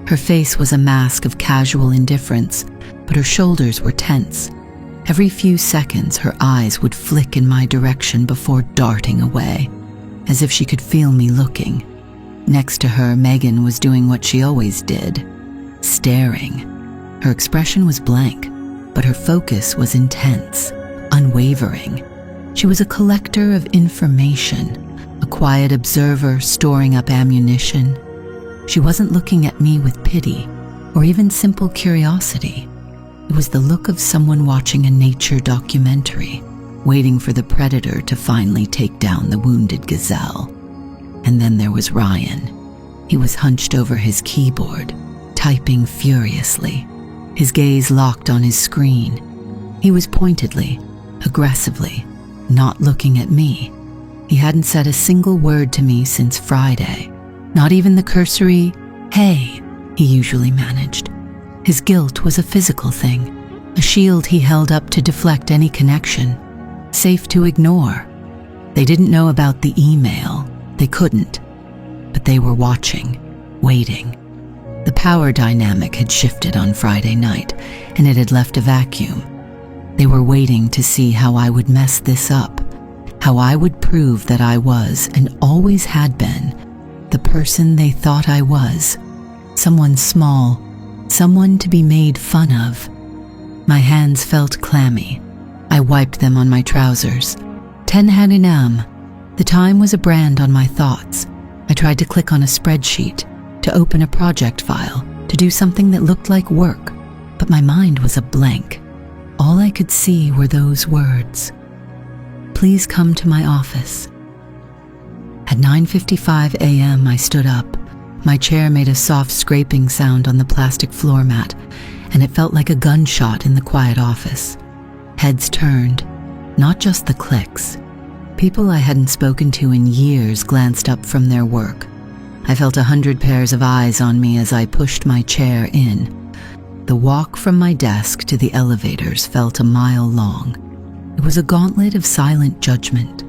Her face was a mask of casual indifference, but her shoulders were tense. Every few seconds, her eyes would flick in my direction before darting away, as if she could feel me looking. Next to her, Megan was doing what she always did, staring. Her expression was blank, but her focus was intense, unwavering. She was a collector of information, a quiet observer storing up ammunition. She wasn't looking at me with pity or even simple curiosity. It was the look of someone watching a nature documentary, waiting for the predator to finally take down the wounded gazelle. And then there was Ryan. He was hunched over his keyboard, typing furiously, his gaze locked on his screen. He was pointedly, aggressively, not looking at me. He hadn't said a single word to me since Friday, not even the cursory, "Hey," he usually managed. His guilt was a physical thing, a shield he held up to deflect any connection, safe to ignore. They didn't know about the email, they couldn't, but they were watching, waiting. The power dynamic had shifted on Friday night, and it had left a vacuum. They were waiting to see how I would mess this up, how I would prove that I was, and always had been, the person they thought I was, someone small, someone to be made fun of. My hands felt clammy. I wiped them on my trousers. 10 a.m. The time was a brand on my thoughts. I tried to click on a spreadsheet, to open a project file, to do something that looked like work, but my mind was a blank. All I could see were those words. Please come to my office. At 9:55 a.m., I stood up. My chair made a soft scraping sound on the plastic floor mat, and it felt like a gunshot in the quiet office. Heads turned, not just the clicks. People I hadn't spoken to in years glanced up from their work. I felt 100 pairs of eyes on me as I pushed my chair in. The walk from my desk to the elevators felt a mile long. It was a gauntlet of silent judgment.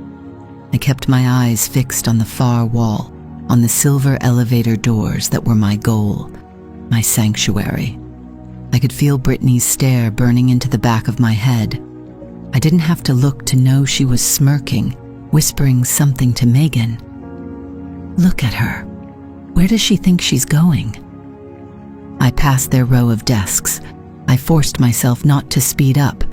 I kept my eyes fixed on the far wall, on the silver elevator doors that were my goal, my sanctuary. I could feel Brittany's stare burning into the back of my head. I didn't have to look to know she was smirking, whispering something to Megan. Look at her. Where does she think she's going? I passed their row of desks. I forced myself not to speed up.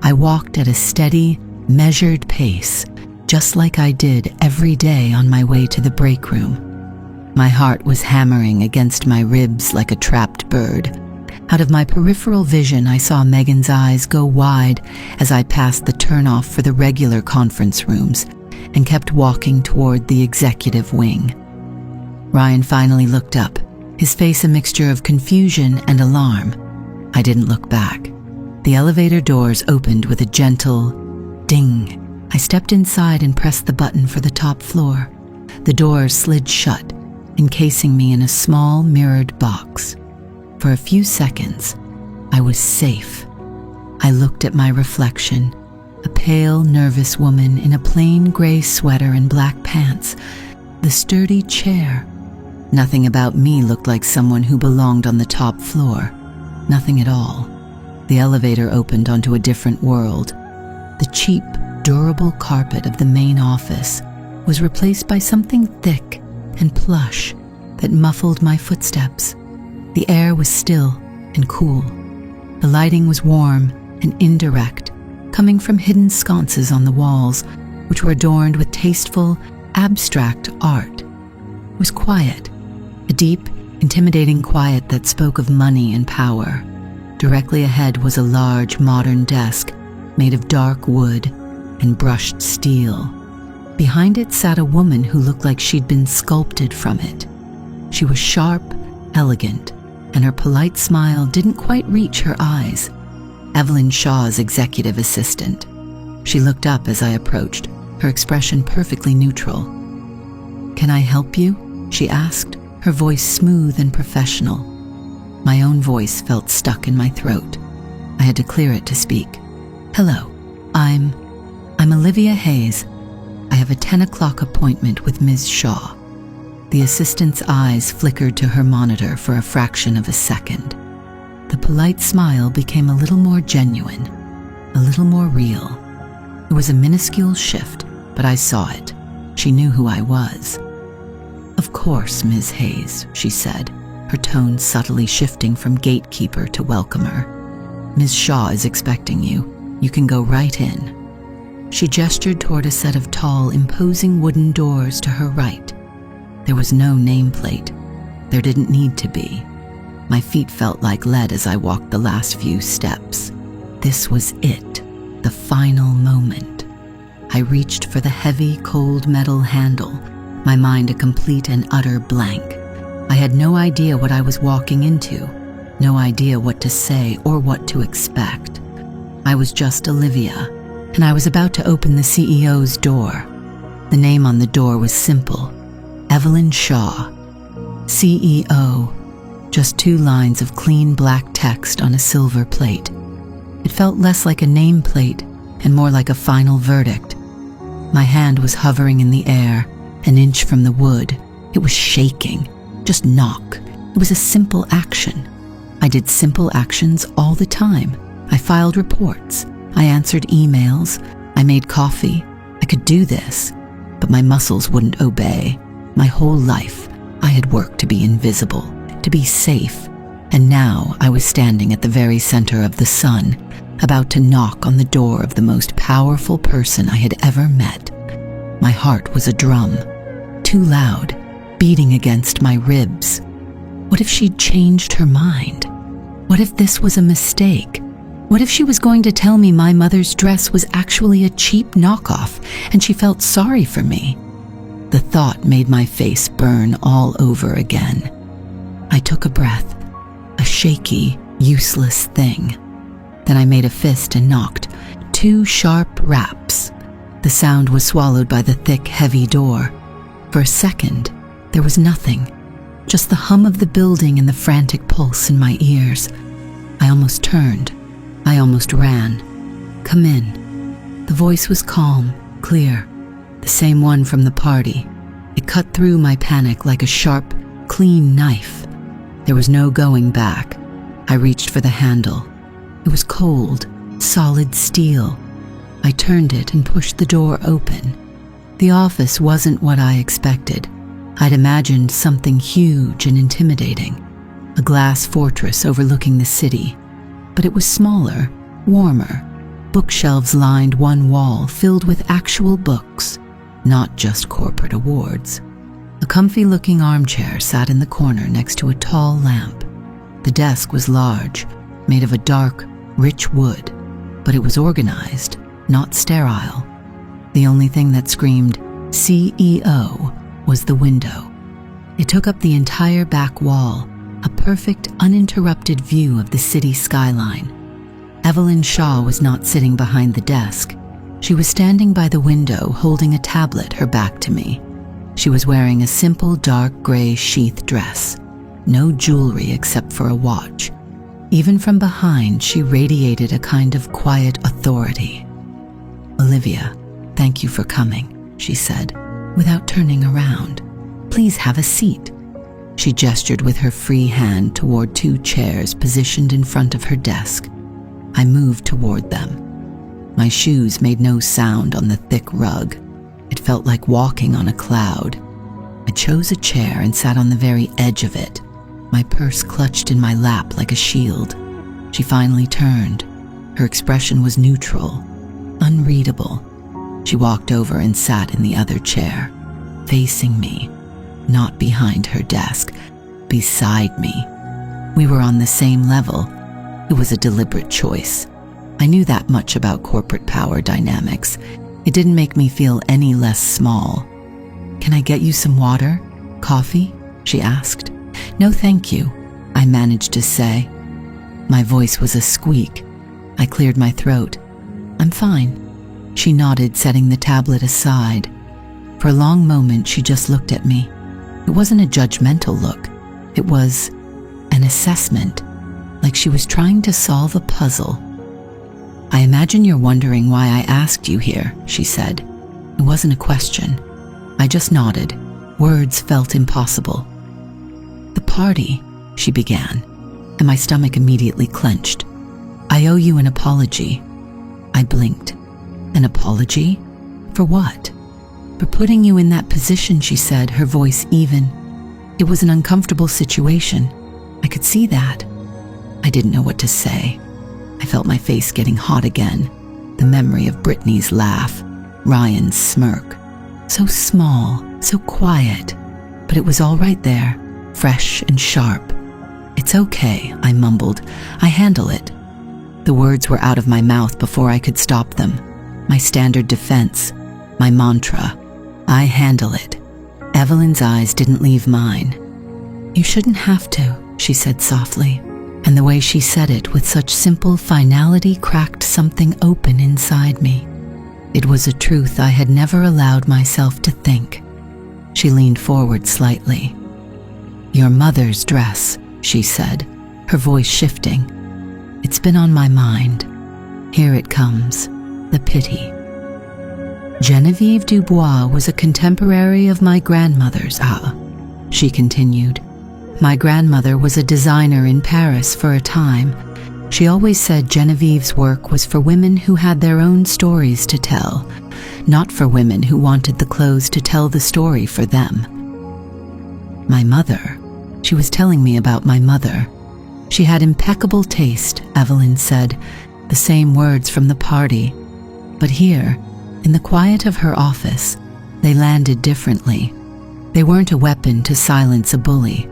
I walked at a steady, measured pace, just like I did every day on my way to the break room. My heart was hammering against my ribs like a trapped bird. Out of my peripheral vision, I saw Megan's eyes go wide as I passed the turnoff for the regular conference rooms and kept walking toward the executive wing. Ryan finally looked up, his face a mixture of confusion and alarm. I didn't look back. The elevator doors opened with a gentle ding. I stepped inside and pressed the button for the top floor. The doors slid shut, encasing me in a small mirrored box. For a few seconds, I was safe. I looked at my reflection, a pale, nervous woman in a plain gray sweater and black pants, the sturdy chair. Nothing about me looked like someone who belonged on the top floor. Nothing at all. The elevator opened onto a different world. The cheap, durable carpet of the main office was replaced by something thick and plush that muffled my footsteps. The air was still and cool. The lighting was warm and indirect, coming from hidden sconces on the walls, which were adorned with tasteful, abstract art. It was quiet, a deep, intimidating quiet that spoke of money and power. Directly ahead was a large, modern desk made of dark wood and brushed steel. Behind it sat a woman who looked like she'd been sculpted from it. She was sharp, elegant, and her polite smile didn't quite reach her eyes. Evelyn Shaw's executive assistant. She looked up as I approached, her expression perfectly neutral. "Can I help you?" she asked, her voice smooth and professional. My own voice felt stuck in my throat. I had to clear it to speak. "Hello, I'm Olivia Hayes. I have a 10 o'clock appointment with Ms. Shaw." The assistant's eyes flickered to her monitor for a fraction of a second. The polite smile became a little more genuine, a little more real. It was a minuscule shift, but I saw it. She knew who I was. "Of course, Ms. Hayes," she said, her tone subtly shifting from gatekeeper to welcomer. "Ms. Shaw is expecting you. You can go right in." She gestured toward a set of tall, imposing wooden doors to her right. There was no nameplate. There didn't need to be. My feet felt like lead as I walked the last few steps. This was it, the final moment. I reached for the heavy, cold metal handle, my mind a complete and utter blank. I had no idea what I was walking into, no idea what to say or what to expect. I was just Olivia, and I was about to open the CEO's door. The name on the door was simple: Evelyn Shaw, CEO, just 2 lines of clean black text on a silver plate. It felt less like a nameplate and more like a final verdict. My hand was hovering in the air, an inch from the wood. It was shaking. Just knock. It was a simple action. I did simple actions all the time. I filed reports. I answered emails. I made coffee. I could do this, but my muscles wouldn't obey. My whole life, I had worked to be invisible, to be safe, and now I was standing at the very center of the sun, about to knock on the door of the most powerful person I had ever met. My heart was a drum, too loud, beating against my ribs. What if she'd changed her mind? What if this was a mistake? What if she was going to tell me my mother's dress was actually a cheap knockoff and she felt sorry for me? The thought made my face burn all over again. I took a breath, a shaky, useless thing. Then I made a fist and knocked, 2 sharp raps. The sound was swallowed by the thick, heavy door. For a second, there was nothing, just the hum of the building and the frantic pulse in my ears. I almost turned. I almost ran. "Come in." The voice was calm, clear, the same one from the party. It cut through my panic like a sharp, clean knife. There was no going back. I reached for the handle. It was cold, solid steel. I turned it and pushed the door open. The office wasn't what I expected. I'd imagined something huge and intimidating, a glass fortress overlooking the city. But it was smaller, warmer. Bookshelves lined one wall filled with actual books, not just corporate awards. A comfy-looking armchair sat in the corner next to a tall lamp. The desk was large, made of a dark, rich wood, but it was organized, not sterile. The only thing that screamed CEO was the window. It took up the entire back wall, a perfect, uninterrupted view of the city skyline. Evelyn Shaw was not sitting behind the desk. She was standing by the window, holding a tablet, her back to me. She was wearing a simple dark gray sheath dress, no jewelry except for a watch. Even from behind, she radiated a kind of quiet authority. "Olivia, thank you for coming," she said, without turning around. "Please have a seat." She gestured with her free hand toward two chairs positioned in front of her desk. I moved toward them. My shoes made no sound on the thick rug. It felt like walking on a cloud. I chose a chair and sat on the very edge of it, my purse clutched in my lap like a shield. She finally turned. Her expression was neutral, unreadable. She walked over and sat in the other chair, facing me, not behind her desk, beside me. We were on the same level. It was a deliberate choice. I knew that much about corporate power dynamics. It didn't make me feel any less small. "Can I get you some water? Coffee?" she asked. "No, thank you," I managed to say. My voice was a squeak. I cleared my throat. "I'm fine." She nodded, setting the tablet aside. For a long moment, she just looked at me. It wasn't a judgmental look. It was an assessment, like she was trying to solve a puzzle. "I imagine you're wondering why I asked you here," she said. It wasn't a question. I just nodded. Words felt impossible. "The party," she began, and my stomach immediately clenched. "I owe you an apology." I blinked. "An apology? For what?" "For putting you in that position," she said, her voice even. "It was an uncomfortable situation. I could see that." I didn't know what to say. I felt my face getting hot again. The memory of Brittany's laugh, Ryan's smirk. So small, so quiet, but it was all right there, fresh and sharp. "It's okay," I mumbled. "I handle it." The words were out of my mouth before I could stop them. My standard defense, my mantra. I handle it. Evelyn's eyes didn't leave mine. "You shouldn't have to," she said softly. And the way she said it with such simple finality cracked something open inside me. It was a truth I had never allowed myself to think. She leaned forward slightly. "Your mother's dress," she said, her voice shifting. "It's been on my mind. Here it comes, the pity." Genevieve Dubois was a contemporary of my grandmother's, she continued. "My grandmother was a designer in Paris for a time. She always said Genevieve's work was for women who had their own stories to tell, not for women who wanted the clothes to tell the story for them." My mother. She was telling me about my mother. She had impeccable taste, Evelyn said, the same words from the party. But here, in the quiet of her office, they landed differently. They weren't a weapon to silence a bully.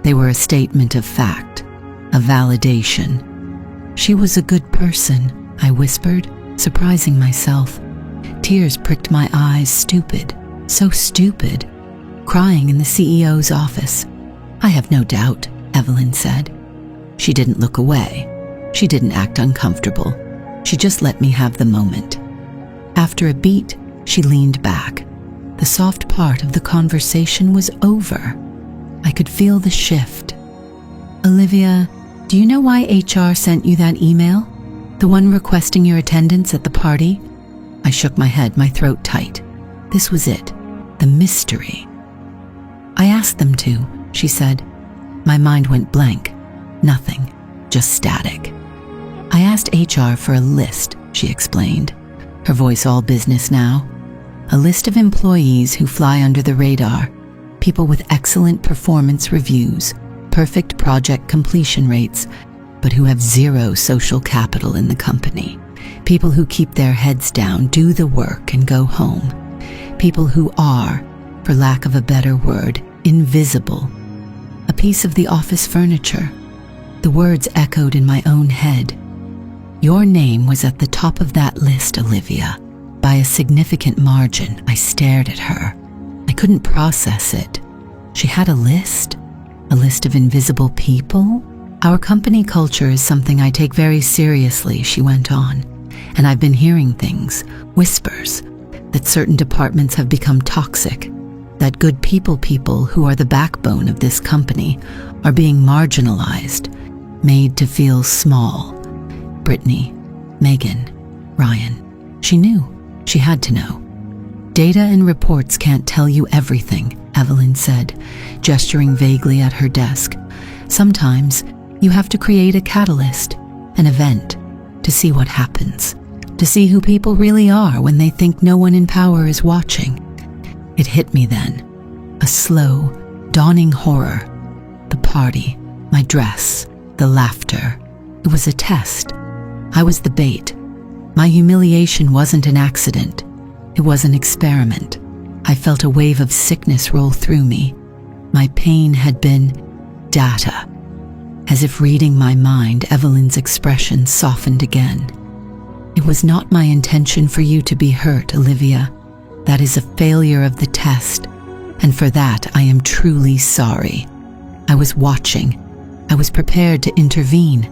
They were a statement of fact, a validation. "She was a good person," I whispered, surprising myself. Tears pricked my eyes, stupid, so stupid. "Crying in the CEO's office." "I have no doubt," Evelyn said. She didn't look away. She didn't act uncomfortable. She just let me have the moment. After a beat, she leaned back. The soft part of the conversation was over. I could feel the shift. "Olivia, do you know why HR sent you that email? The one requesting your attendance at the party?" I shook my head, my throat tight. This was it, the mystery. "I asked them to," she said. My mind went blank. Nothing, just static. "I asked HR for a list," she explained, her voice all business now. "A list of employees who fly under the radar, people with excellent performance reviews, perfect project completion rates, but who have zero social capital in the company. People who keep their heads down, do the work, and go home. People who are, for lack of a better word, invisible. A piece of the office furniture. The words echoed in my own head. Your name was at the top of that list, Olivia. By a significant margin. I stared at her. I couldn't process it. She had a list? A list of invisible people? Our company culture is something I take very seriously, she went on. And I've been hearing things, whispers, that certain departments have become toxic, that good people who are the backbone of this company are being marginalized, made to feel small. Brittany, Megan, Ryan. She knew. She had to know. Data and reports can't tell you everything, Evelyn said, gesturing vaguely at her desk. Sometimes you have to create a catalyst, an event, to see what happens, to see who people really are when they think no one in power is watching. It hit me then, a slow, dawning horror. The party, my dress, the laughter. It was a test. I was the bait. My humiliation wasn't an accident. It was an experiment. I felt a wave of sickness roll through me. My pain had been data. As if reading my mind, Evelyn's expression softened again. It was not my intention for you to be hurt, Olivia. That is a failure of the test, and for that I am truly sorry. I was watching. I was prepared to intervene.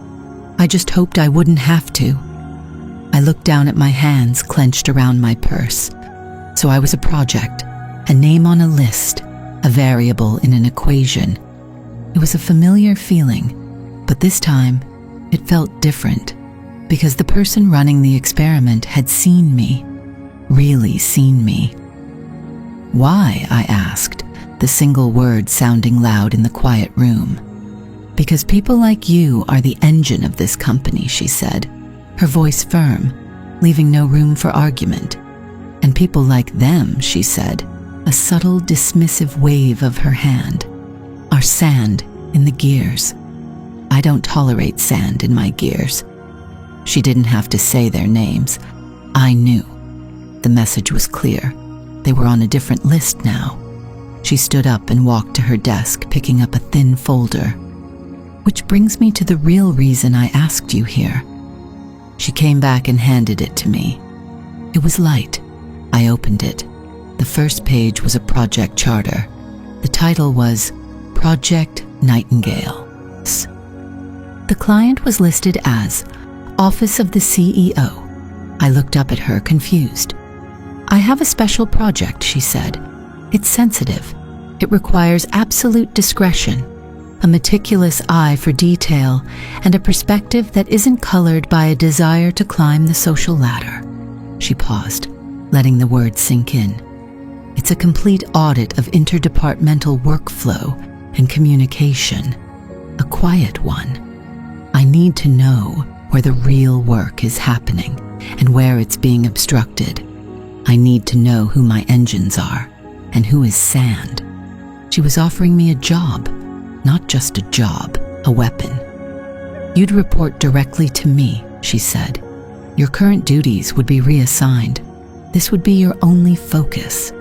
I just hoped I wouldn't have to. I looked down at my hands clenched around my purse. So I was a project, a name on a list, a variable in an equation. It was a familiar feeling, but this time it felt different, because the person running the experiment had seen me, really seen me. Why? I asked, the single word sounding loud in the quiet room. Because people like you are the engine of this company, she said, her voice firm, leaving no room for argument. And people like them, she said, a subtle dismissive wave of her hand, are sand in the gears. I don't tolerate sand in my gears. She didn't have to say their names. I knew. The message was clear. They were on a different list now. She stood up and walked to her desk, picking up a thin folder. Which brings me to the real reason I asked you here. She came back and handed it to me. It was light. I opened it. The first page was a project charter. The title was Project Nightingale. The client was listed as Office of the CEO. I looked up at her, confused. I have a special project, she said. It's sensitive. It requires absolute discretion, a meticulous eye for detail, and a perspective that isn't colored by a desire to climb the social ladder. She paused, letting the words sink in. It's a complete audit of interdepartmental workflow and communication, a quiet one. I need to know where the real work is happening and where it's being obstructed. I need to know who my engines are and who is sand. She was offering me a job. Not just a job, a weapon. You'd report directly to me, she said. Your current duties would be reassigned. This would be your only focus.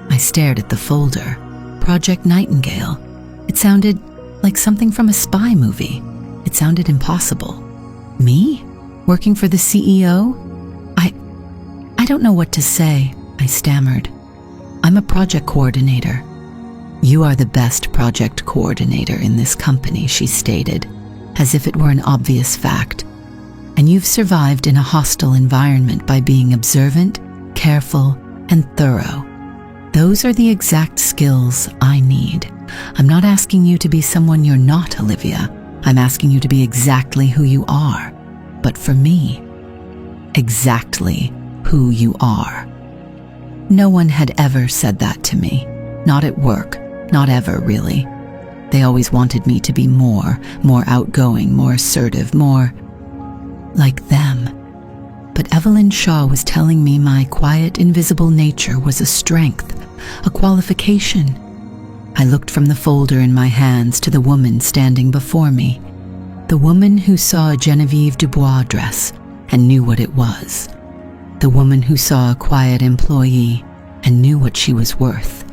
I stared at the folder. Project Nightingale. It sounded like something from a spy movie. It sounded impossible. Me? Working for the CEO? I don't know what to say, I stammered. I'm a project coordinator. You are the best project coordinator in this company, she stated, as if it were an obvious fact. And you've survived in a hostile environment by being observant, careful, and thorough. Those are the exact skills I need. I'm not asking you to be someone you're not, Olivia. I'm asking you to be exactly who you are. But for me, exactly who you are. No one had ever said that to me. Not at work. Not ever, really. They always wanted me to be more outgoing, more assertive, more like them. But Evelyn Shaw was telling me my quiet, invisible nature was a strength, a qualification. I looked from the folder in my hands to the woman standing before me, the woman who saw a Genevieve Dubois dress and knew what it was, the woman who saw a quiet employee and knew what she was worth.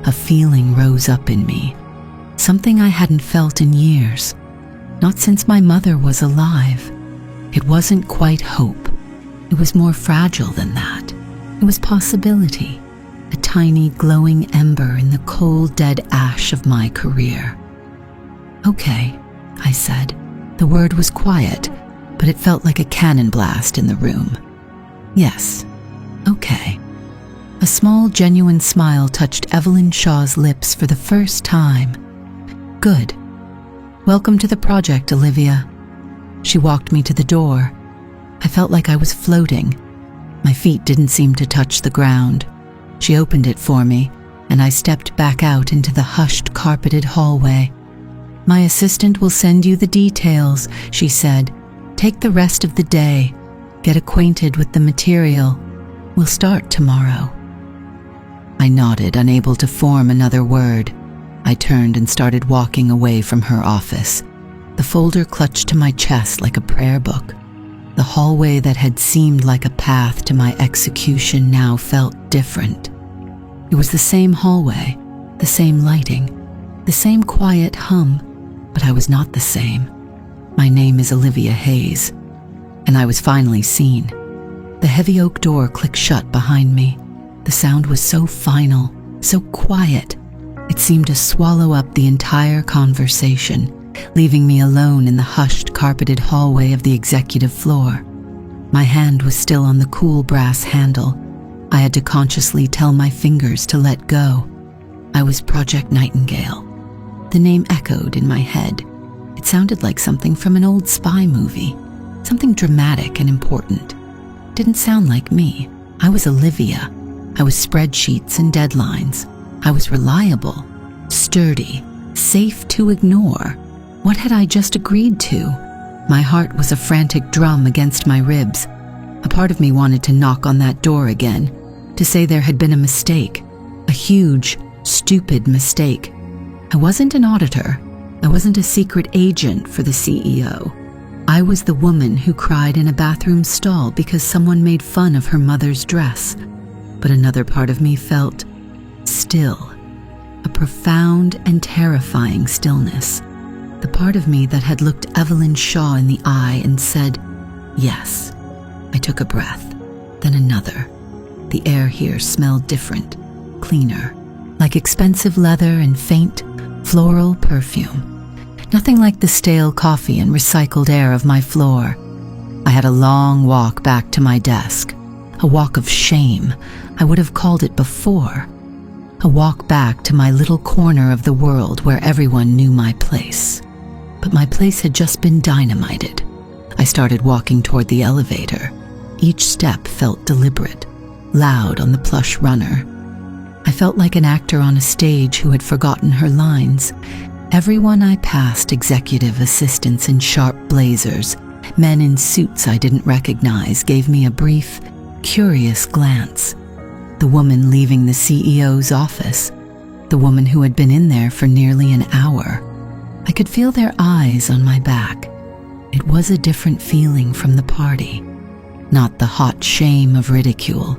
a feeling rose up in me, something I hadn't felt in years, not since my mother was alive. It wasn't quite hope. It was more fragile than that. It was possibility, a tiny glowing ember in the cold, dead ash of my career. "Okay," I said. The word was quiet, but it felt like a cannon blast in the room. "Yes, okay." A small, genuine smile touched Evelyn Shaw's lips for the first time. "Good. Welcome to the project, Olivia." She walked me to the door. I felt like I was floating. My feet didn't seem to touch the ground. She opened it for me, and I stepped back out into the hushed, carpeted hallway. "My assistant will send you the details," she said. "Take the rest of the day. Get acquainted with the material. We'll start tomorrow." I nodded, unable to form another word. I turned and started walking away from her office. The folder clutched to my chest like a prayer book. The hallway that had seemed like a path to my execution now felt different. It was the same hallway, the same lighting, the same quiet hum, but I was not the same. My name is Olivia Hayes, and I was finally seen. The heavy oak door clicked shut behind me. The sound was so final, so quiet. It seemed to swallow up the entire conversation, leaving me alone in the hushed, carpeted hallway of the executive floor. My hand was still on the cool brass handle. I had to consciously tell my fingers to let go. I was Project Nightingale. The name echoed in my head. It sounded like something from an old spy movie, something dramatic and important. It didn't sound like me. I was Olivia. I was spreadsheets and deadlines. I was reliable, sturdy, safe to ignore. What had I just agreed to? My heart was a frantic drum against my ribs. A part of me wanted to knock on that door again, to say there had been a mistake, a huge, stupid mistake. I wasn't an auditor. I wasn't a secret agent for the CEO. I was the woman who cried in a bathroom stall because someone made fun of her mother's dress. But another part of me felt still, a profound and terrifying stillness. The part of me that had looked Evelyn Shaw in the eye and said, yes. I took a breath, then another. The air here smelled different, cleaner, like expensive leather and faint, floral perfume. Nothing like the stale coffee and recycled air of my floor. I had a long walk back to my desk, a walk of shame, I would have called it before. A walk back to my little corner of the world where everyone knew my place. But my place had just been dynamited. I started walking toward the elevator. Each step felt deliberate, loud on the plush runner. I felt like an actor on a stage who had forgotten her lines. Everyone I passed, executive assistants in sharp blazers, men in suits I didn't recognize, gave me a brief, curious glance. The woman leaving the CEO's office, the woman who had been in there for nearly an hour. I could feel their eyes on my back. It was a different feeling from the party. Not the hot shame of ridicule.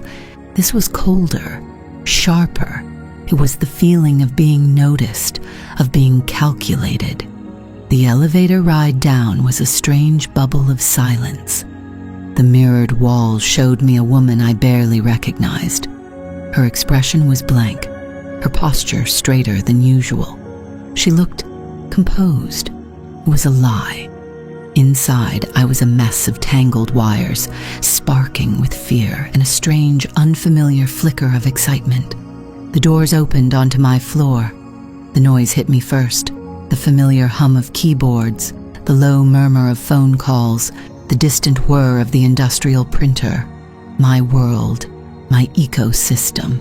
This was colder, sharper. It was the feeling of being noticed, of being calculated. The elevator ride down was a strange bubble of silence. The mirrored walls showed me a woman I barely recognized. Her expression was blank, her posture straighter than usual. She looked composed. It was a lie. Inside, I was a mess of tangled wires, sparking with fear and a strange, unfamiliar flicker of excitement. The doors opened onto my floor. The noise hit me first, the familiar hum of keyboards, the low murmur of phone calls, the distant whir of the industrial printer. My world, my ecosystem.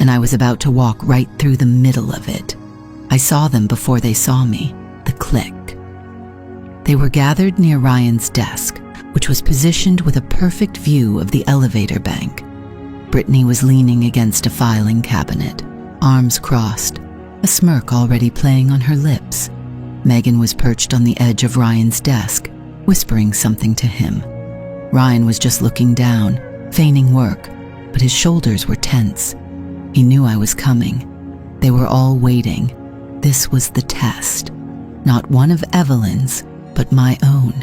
And I was about to walk right through the middle of it. I saw them before they saw me, the click. They were gathered near Ryan's desk, which was positioned with a perfect view of the elevator bank. Brittany was leaning against a filing cabinet, arms crossed, a smirk already playing on her lips. Megan was perched on the edge of Ryan's desk, whispering something to him. Ryan was just looking down, feigning work, but his shoulders were tense. He knew I was coming. They were all waiting. This was the test. Not one of Evelyn's, but my own.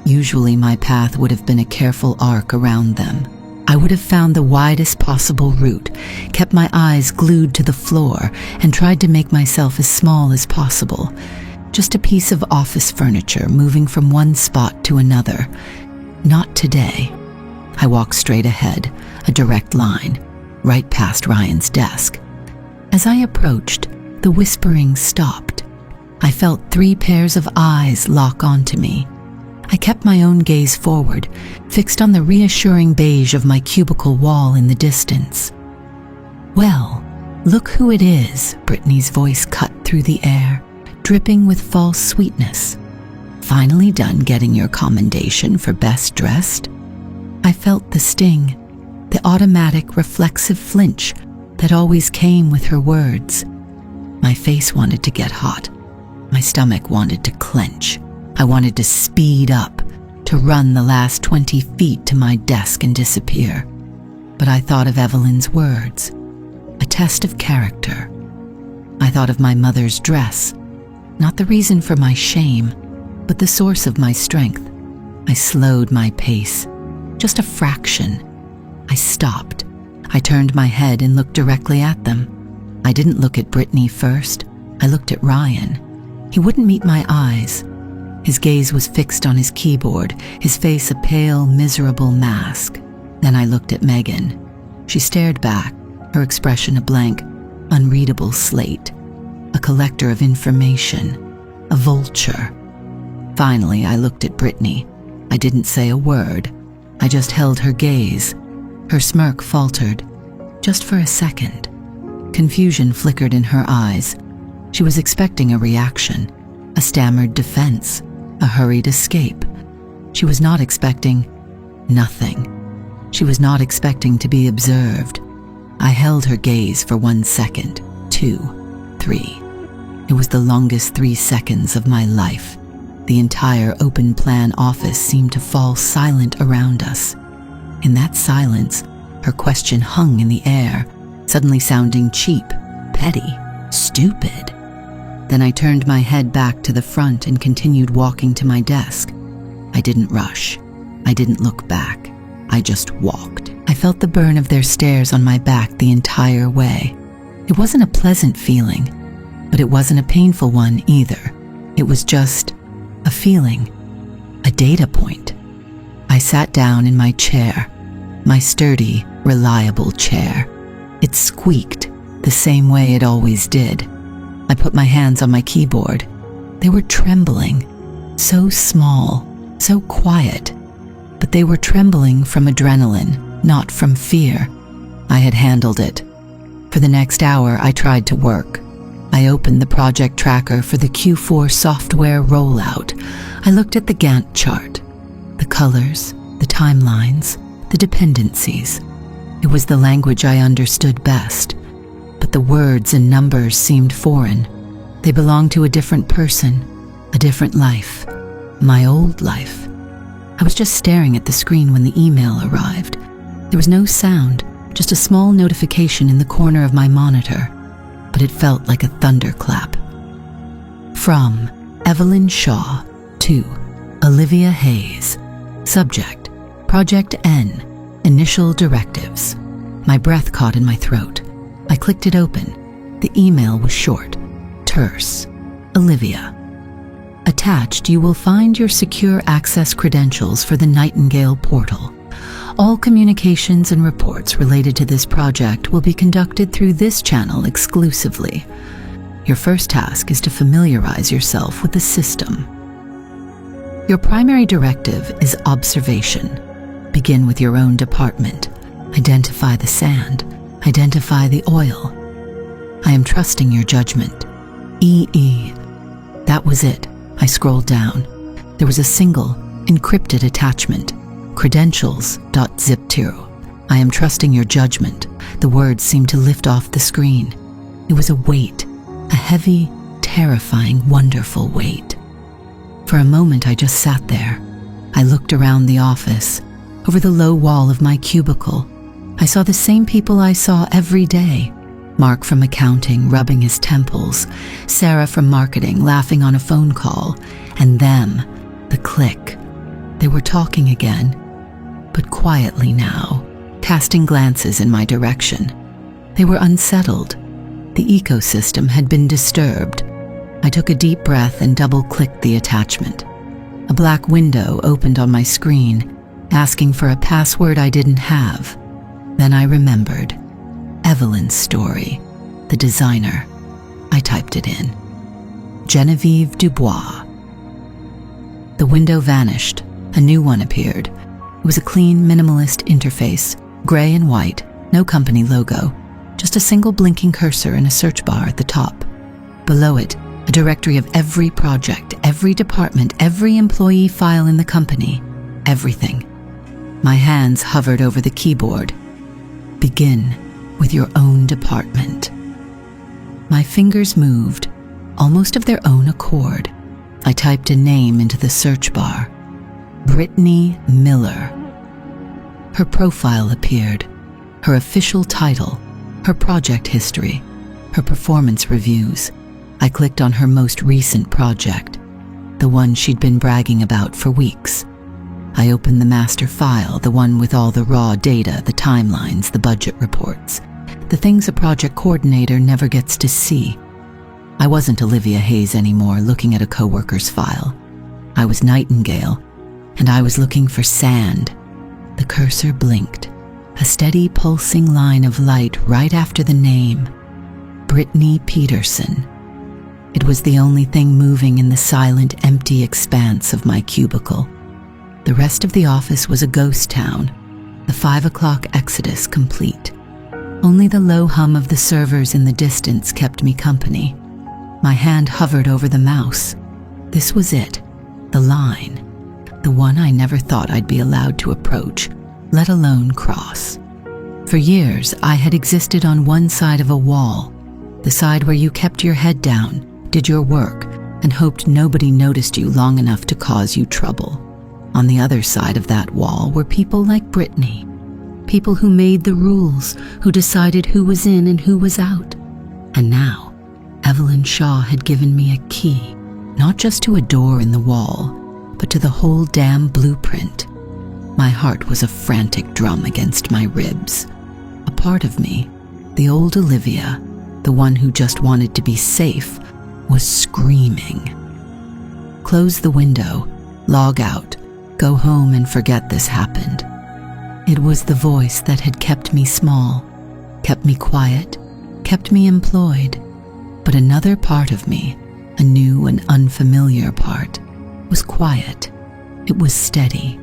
Usually my path would have been a careful arc around them. I would have found the widest possible route, kept my eyes glued to the floor, and tried to make myself as small as possible. Just a piece of office furniture moving from one spot to another. Not today. I walked straight ahead, a direct line, right past Ryan's desk. As I approached, the whispering stopped. I felt 3 pairs of eyes lock onto me. I kept my own gaze forward, fixed on the reassuring beige of my cubicle wall in the distance. "Well, look who it is," Brittany's voice cut through the air, dripping with false sweetness. "Finally done getting your commendation for best dressed?" I felt the sting, the automatic reflexive flinch that always came with her words. My face wanted to get hot. My stomach wanted to clench. I wanted to speed up, to run the last 20 feet to my desk and disappear. But I thought of Evelyn's words, a test of character. I thought of my mother's dress, not the reason for my shame, but the source of my strength. I slowed my pace, just a fraction. I stopped. I turned my head and looked directly at them. I didn't look at Brittany first. I looked at Ryan. He wouldn't meet my eyes. His gaze was fixed on his keyboard, his face a pale, miserable mask. Then I looked at Megan. She stared back, her expression a blank, unreadable slate, a collector of information, a vulture. Finally, I looked at Brittany. I didn't say a word. I just held her gaze. Her smirk faltered, just for a second. Confusion flickered in her eyes. She was expecting a reaction, a stammered defense, a hurried escape. She was not expecting nothing. She was not expecting to be observed. I held her gaze for 1 second, 2, 3. It was the longest 3 seconds of my life. The entire open-plan office seemed to fall silent around us. In that silence, her question hung in the air, suddenly sounding cheap, petty, stupid. Then I turned my head back to the front and continued walking to my desk. I didn't rush. I didn't look back. I just walked. I felt the burn of their stares on my back the entire way. It wasn't a pleasant feeling, but it wasn't a painful one either. It was just a feeling, a data point. I sat down in my chair, my sturdy, reliable chair. It squeaked the same way it always did. I put my hands on my keyboard. They were trembling, so small, so quiet, but they were trembling from adrenaline, not from fear. I had handled it. For the next hour, I tried to work. I opened the project tracker for the Q4 software rollout. I looked at the Gantt chart, the colors, the timelines, the dependencies. It was the language I understood best, but the words and numbers seemed foreign. They belonged to a different person, a different life, my old life. I was just staring at the screen when the email arrived. There was no sound, just a small notification in the corner of my monitor, but it felt like a thunderclap. From Evelyn Shaw to Olivia Hayes. Subject, Project N, Initial Directives. My breath caught in my throat. I clicked it open. The email was short, terse. Olivia. Attached, you will find your secure access credentials for the Nightingale portal. All communications and reports related to this project will be conducted through this channel exclusively. Your first task is to familiarize yourself with the system. Your primary directive is observation. Begin with your own department. Identify the sand. Identify the oil. I am trusting your judgment. EE. That was it. I scrolled down. There was a single, encrypted attachment. Credentials.zip2. I am trusting your judgment. The words seemed to lift off the screen. It was a weight, a heavy, terrifying, wonderful weight. For a moment I just sat there. I looked around the office. Over the low wall of my cubicle, I saw the same people I saw every day. Mark from accounting rubbing his temples, Sarah from marketing laughing on a phone call, and them, the clique. They were talking again, but quietly now, casting glances in my direction. They were unsettled. The ecosystem had been disturbed. I took a deep breath and double-clicked the attachment. A black window opened on my screen, asking for a password I didn't have. Then I remembered. Evelyn's story, the designer. I typed it in. Genevieve Dubois. The window vanished. A new one appeared. It was a clean, minimalist interface, gray and white, no company logo, just a single blinking cursor and a search bar at the top. Below it, a directory of every project, every department, every employee file in the company, everything. My hands hovered over the keyboard. Begin with your own department. My fingers moved, almost of their own accord. I typed a name into the search bar. Brittany Miller. Her profile appeared, her official title, her project history, her performance reviews. I clicked on her most recent project, the one she'd been bragging about for weeks. I opened the master file, the one with all the raw data, the timelines, the budget reports, the things a project coordinator never gets to see. I wasn't Olivia Hayes anymore looking at a coworker's file. I was Nightingale, and I was looking for sand. The cursor blinked, a steady pulsing line of light right after the name, Brittany Peterson. It was the only thing moving in the silent, empty expanse of my cubicle. The rest of the office was a ghost town, the 5 o'clock exodus complete. Only the low hum of the servers in the distance kept me company. My hand hovered over the mouse. This was it, the line, the one I never thought I'd be allowed to approach, let alone cross. For years, I had existed on one side of a wall, the side where you kept your head down, did your work, and hoped nobody noticed you long enough to cause you trouble. On the other side of that wall were people like Brittany, people who made the rules, who decided who was in and who was out. And now, Evelyn Shaw had given me a key, not just to a door in the wall, but to the whole damn blueprint. My heart was a frantic drum against my ribs. A part of me, the old Olivia, the one who just wanted to be safe, was screaming. Close the window, log out, go home and forget this happened. It was the voice that had kept me small, kept me quiet, kept me employed. But another part of me, a new and unfamiliar part, was quiet. It was steady.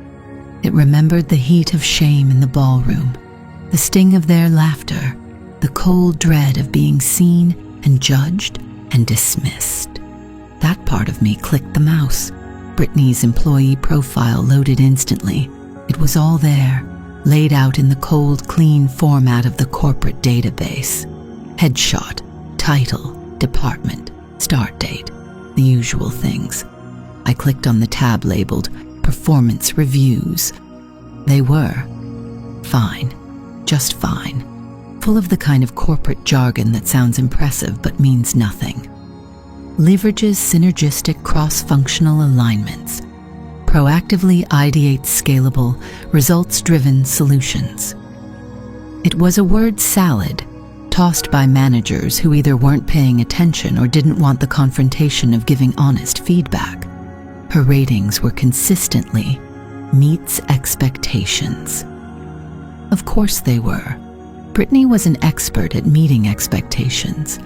It remembered the heat of shame in the ballroom, the sting of their laughter, the cold dread of being seen and judged and dismissed. That part of me clicked the mouse. Brittany's employee profile loaded instantly. It was all there, laid out in the cold, clean format of the corporate database. Headshot, title, department, start date, the usual things. I clicked on the tab labeled Performance Reviews. They were fine, just fine, full of the kind of corporate jargon that sounds impressive but means nothing. Leverages synergistic cross-functional alignments, proactively ideates scalable, results-driven solutions. It was a word salad, tossed by managers who either weren't paying attention or didn't want the confrontation of giving honest feedback. Her ratings were consistently meets expectations. Of course they were. Brittany was an expert at meeting expectations.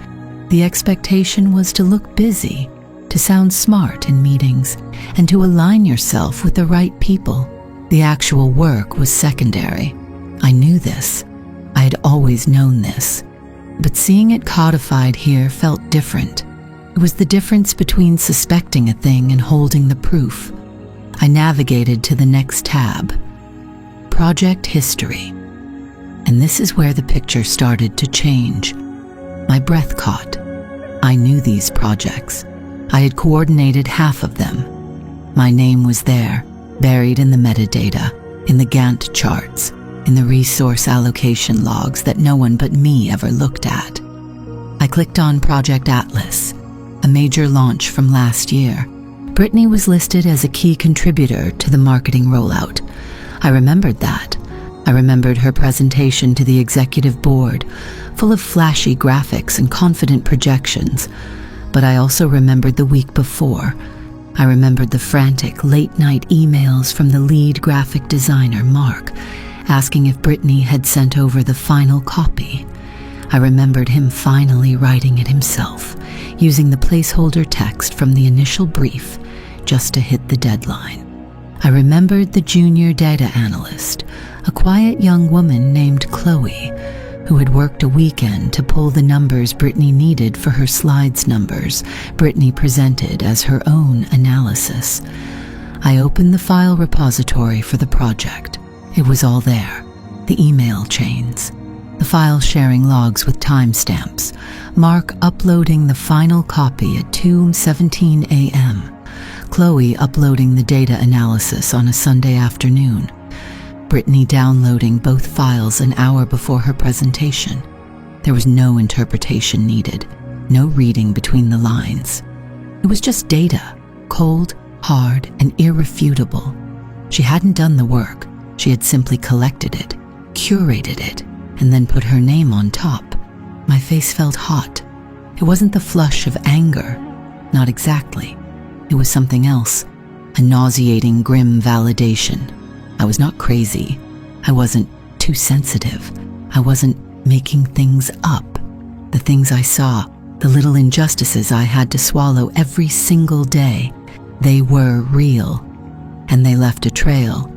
The expectation was to look busy, to sound smart in meetings, and to align yourself with the right people. The actual work was secondary. I knew this. I had always known this. But seeing it codified here felt different. It was the difference between suspecting a thing and holding the proof. I navigated to the next tab. Project History. And this is where the picture started to change. My breath caught. I knew these projects. I had coordinated half of them. My name was there, buried in the metadata, in the Gantt charts, in the resource allocation logs that no one but me ever looked at. I clicked on Project Atlas, a major launch from last year. Brittany was listed as a key contributor to the marketing rollout. I remembered that. I remembered her presentation to the executive board, full of flashy graphics and confident projections. But I also remembered the week before. I remembered the frantic late-night emails from the lead graphic designer, Mark, asking if Brittany had sent over the final copy. I remembered him finally writing it himself, using the placeholder text from the initial brief just to hit the deadline. I remembered the junior data analyst, a quiet young woman named Chloe, who had worked a weekend to pull the numbers Brittany needed for her slides numbers Brittany presented as her own analysis. I opened the file repository for the project. It was all there. The email chains, the file sharing logs with timestamps, Mark uploading the final copy at 2:17 a.m., Chloe uploading the data analysis on a Sunday afternoon, Brittany downloading both files an hour before her presentation. There was no interpretation needed, no reading between the lines. It was just data, cold, hard, and irrefutable. She hadn't done the work. She had simply collected it, curated it, and then put her name on top. My face felt hot. It wasn't the flush of anger. Not exactly. It was something else, a nauseating, grim validation. I was not crazy. I wasn't too sensitive. I wasn't making things up. The things I saw, the little injustices I had to swallow every single day, they were real. And they left a trail.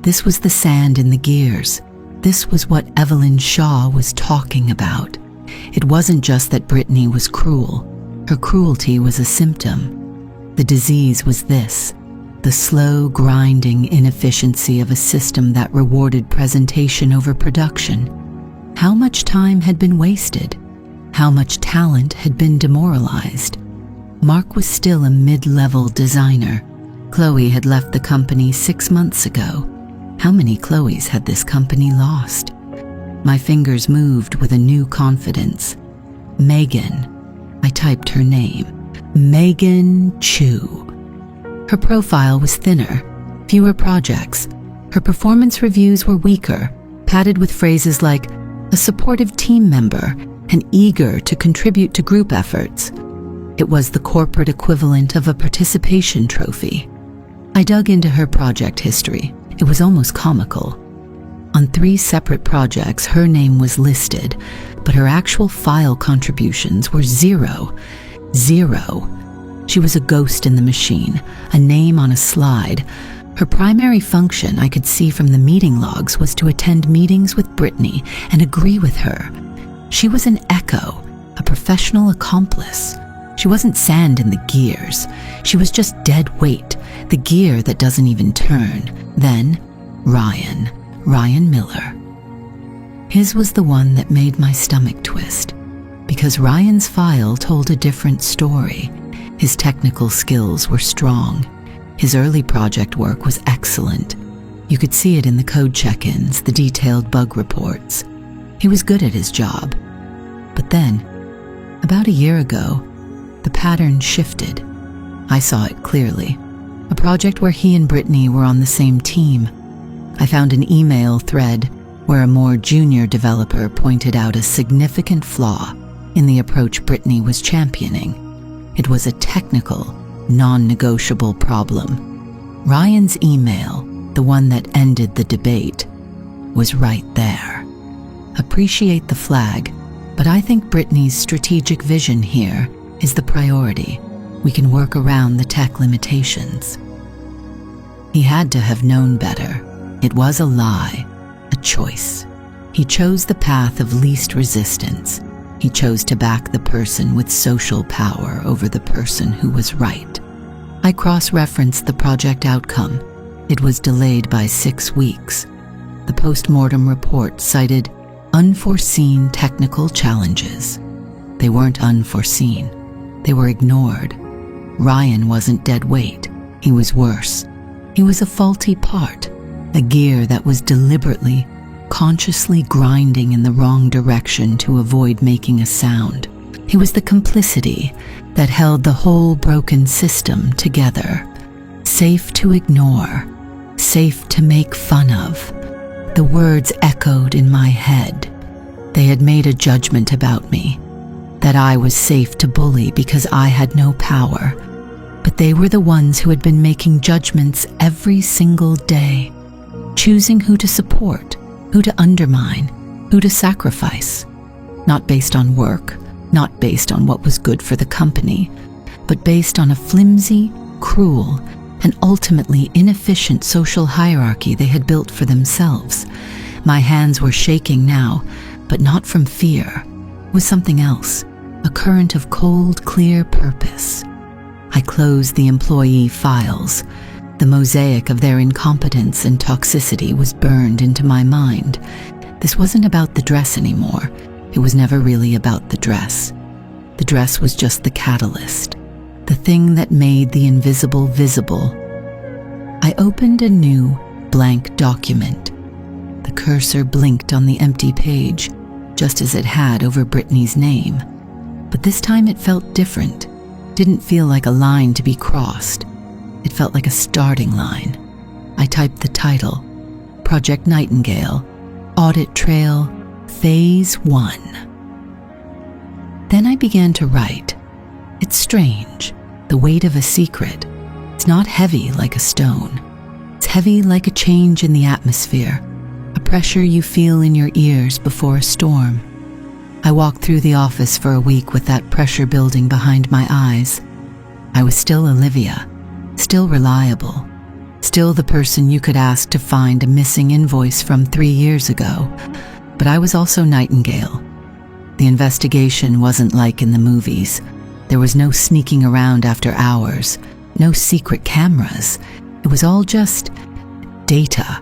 This was the sand in the gears. This was what Evelyn Shaw was talking about. It wasn't just that Brittany was cruel. Her cruelty was a symptom. The disease was this, the slow, grinding inefficiency of a system that rewarded presentation over production. How much time had been wasted? How much talent had been demoralized? Mark was still a mid-level designer. Chloe had left the company 6 months ago. How many Chloes had this company lost? My fingers moved with a new confidence. Megan. I typed her name. Megan Chu. Her profile was thinner, fewer projects. Her performance reviews were weaker, padded with phrases like a supportive team member and eager to contribute to group efforts. It was the corporate equivalent of a participation trophy. I dug into her project history. It was almost comical. On 3 separate projects, her name was listed, but her actual file contributions were 0. 0. She was a ghost in the machine, a name on a slide. Her primary function, I could see from the meeting logs, was to attend meetings with Brittany and agree with her. She was an echo, a professional accomplice. She wasn't sand in the gears. She was just dead weight, the gear that doesn't even turn. Then, Ryan Miller. His was the one that made my stomach twist, because Ryan's file told a different story. His technical skills were strong. His early project work was excellent. You could see it in the code check-ins, the detailed bug reports. He was good at his job. But then, about a year ago, the pattern shifted. I saw it clearly. A project where he and Brittany were on the same team. I found an email thread where a more junior developer pointed out a significant flaw in the approach Brittany was championing. It was a technical, non-negotiable problem. Ryan's email, the one that ended the debate, was right there. Appreciate the flag, but I think Brittany's strategic vision here is the priority. We can work around the tech limitations. He had to have known better. It was a lie, a choice. He chose the path of least resistance. He chose to back the person with social power over the person who was right. I cross-referenced the project outcome. It was delayed by 6 weeks. The post-mortem report cited unforeseen technical challenges. They weren't unforeseen. They were ignored. Ryan wasn't dead weight. He was worse. He was a faulty part, a gear that was deliberately, consciously grinding in the wrong direction to avoid making a sound. It was the complicity that held the whole broken system together. Safe to ignore, safe to make fun of. The words echoed in my head. They had made a judgment about me, that I was safe to bully because I had no power. But they were the ones who had been making judgments every single day, choosing who to support, who to undermine, who to sacrifice. Not based on work, not based on what was good for the company, but based on a flimsy, cruel, and ultimately inefficient social hierarchy they had built for themselves. My hands were shaking now, but not from fear. It was something else, a current of cold, clear purpose. I closed the employee files. The mosaic of their incompetence and toxicity was burned into my mind. This wasn't about the dress anymore. It was never really about the dress. The dress was just the catalyst, the thing that made the invisible visible. I opened a new, blank document. The cursor blinked on the empty page, just as it had over Brittany's name. But this time it felt different. Didn't feel like a line to be crossed. It felt like a starting line. I typed the title, Project Nightingale, Audit Trail, Phase 1. Then I began to write. It's strange, the weight of a secret. It's not heavy like a stone. It's heavy like a change in the atmosphere, a pressure you feel in your ears before a storm. I walked through the office for a week with that pressure building behind my eyes. I was still Olivia, still reliable, still the person you could ask to find a missing invoice from 3 years ago. But I was also Nightingale. The investigation wasn't like in the movies. There was no sneaking around after hours, no secret cameras. It was all just data,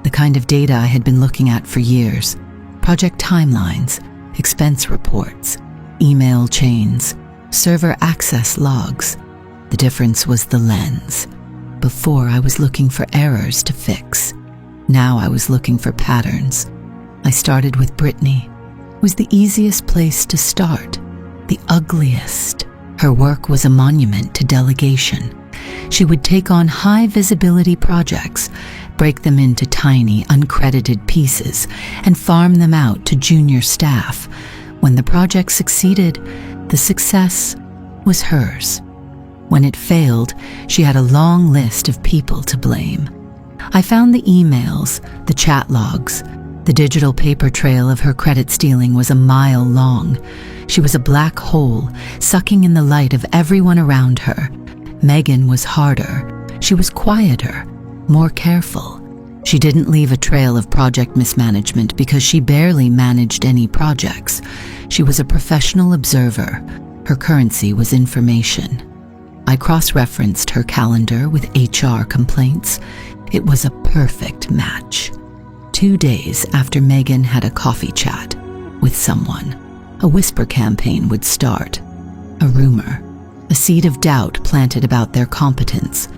the kind of data I had been looking at for years. Project timelines, expense reports, email chains, server access logs. The difference was the lens. Before, I was looking for errors to fix. Now I was looking for patterns. I started with Brittany. It was the easiest place to start, the ugliest. Her work was a monument to delegation. She would take on high-visibility projects, break them into tiny, uncredited pieces, and farm them out to junior staff. When the project succeeded, the success was hers. When it failed, she had a long list of people to blame. I found the emails, the chat logs. The digital paper trail of her credit stealing was a mile long. She was a black hole, sucking in the light of everyone around her. Megan was harder. She was quieter, more careful. She didn't leave a trail of project mismanagement because she barely managed any projects. She was a professional observer. Her currency was information. I cross-referenced her calendar with HR complaints. It was a perfect match. 2 days after Megan had a coffee chat with someone, a whisper campaign would start. A rumor, a seed of doubt planted about their competence.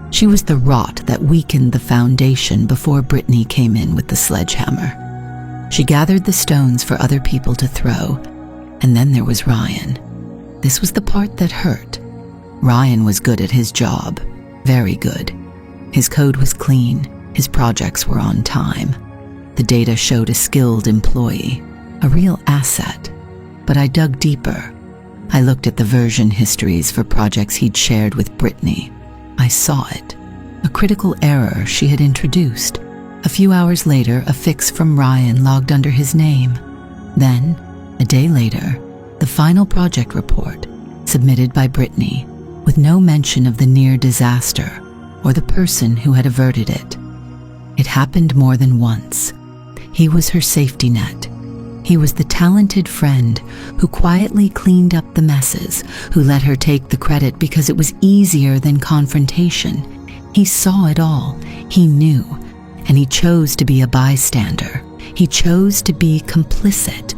She was the rot that weakened the foundation before Brittany came in with the sledgehammer. She gathered the stones for other people to throw, and then there was Ryan. This was the part that hurt. Ryan was good at his job, very good. His code was clean, his projects were on time. The data showed a skilled employee, a real asset. But I dug deeper. I looked at the version histories for projects he'd shared with Brittany. I saw it, a critical error she had introduced. A few hours later, a fix from Ryan logged under his name. Then, a day later, the final project report, submitted by Brittany, with no mention of the near disaster or the person who had averted it. It happened more than once. He was her safety net. He was the talented friend who quietly cleaned up the messes, who let her take the credit because it was easier than confrontation. He saw it all. He knew. And he chose to be a bystander. He chose to be complicit.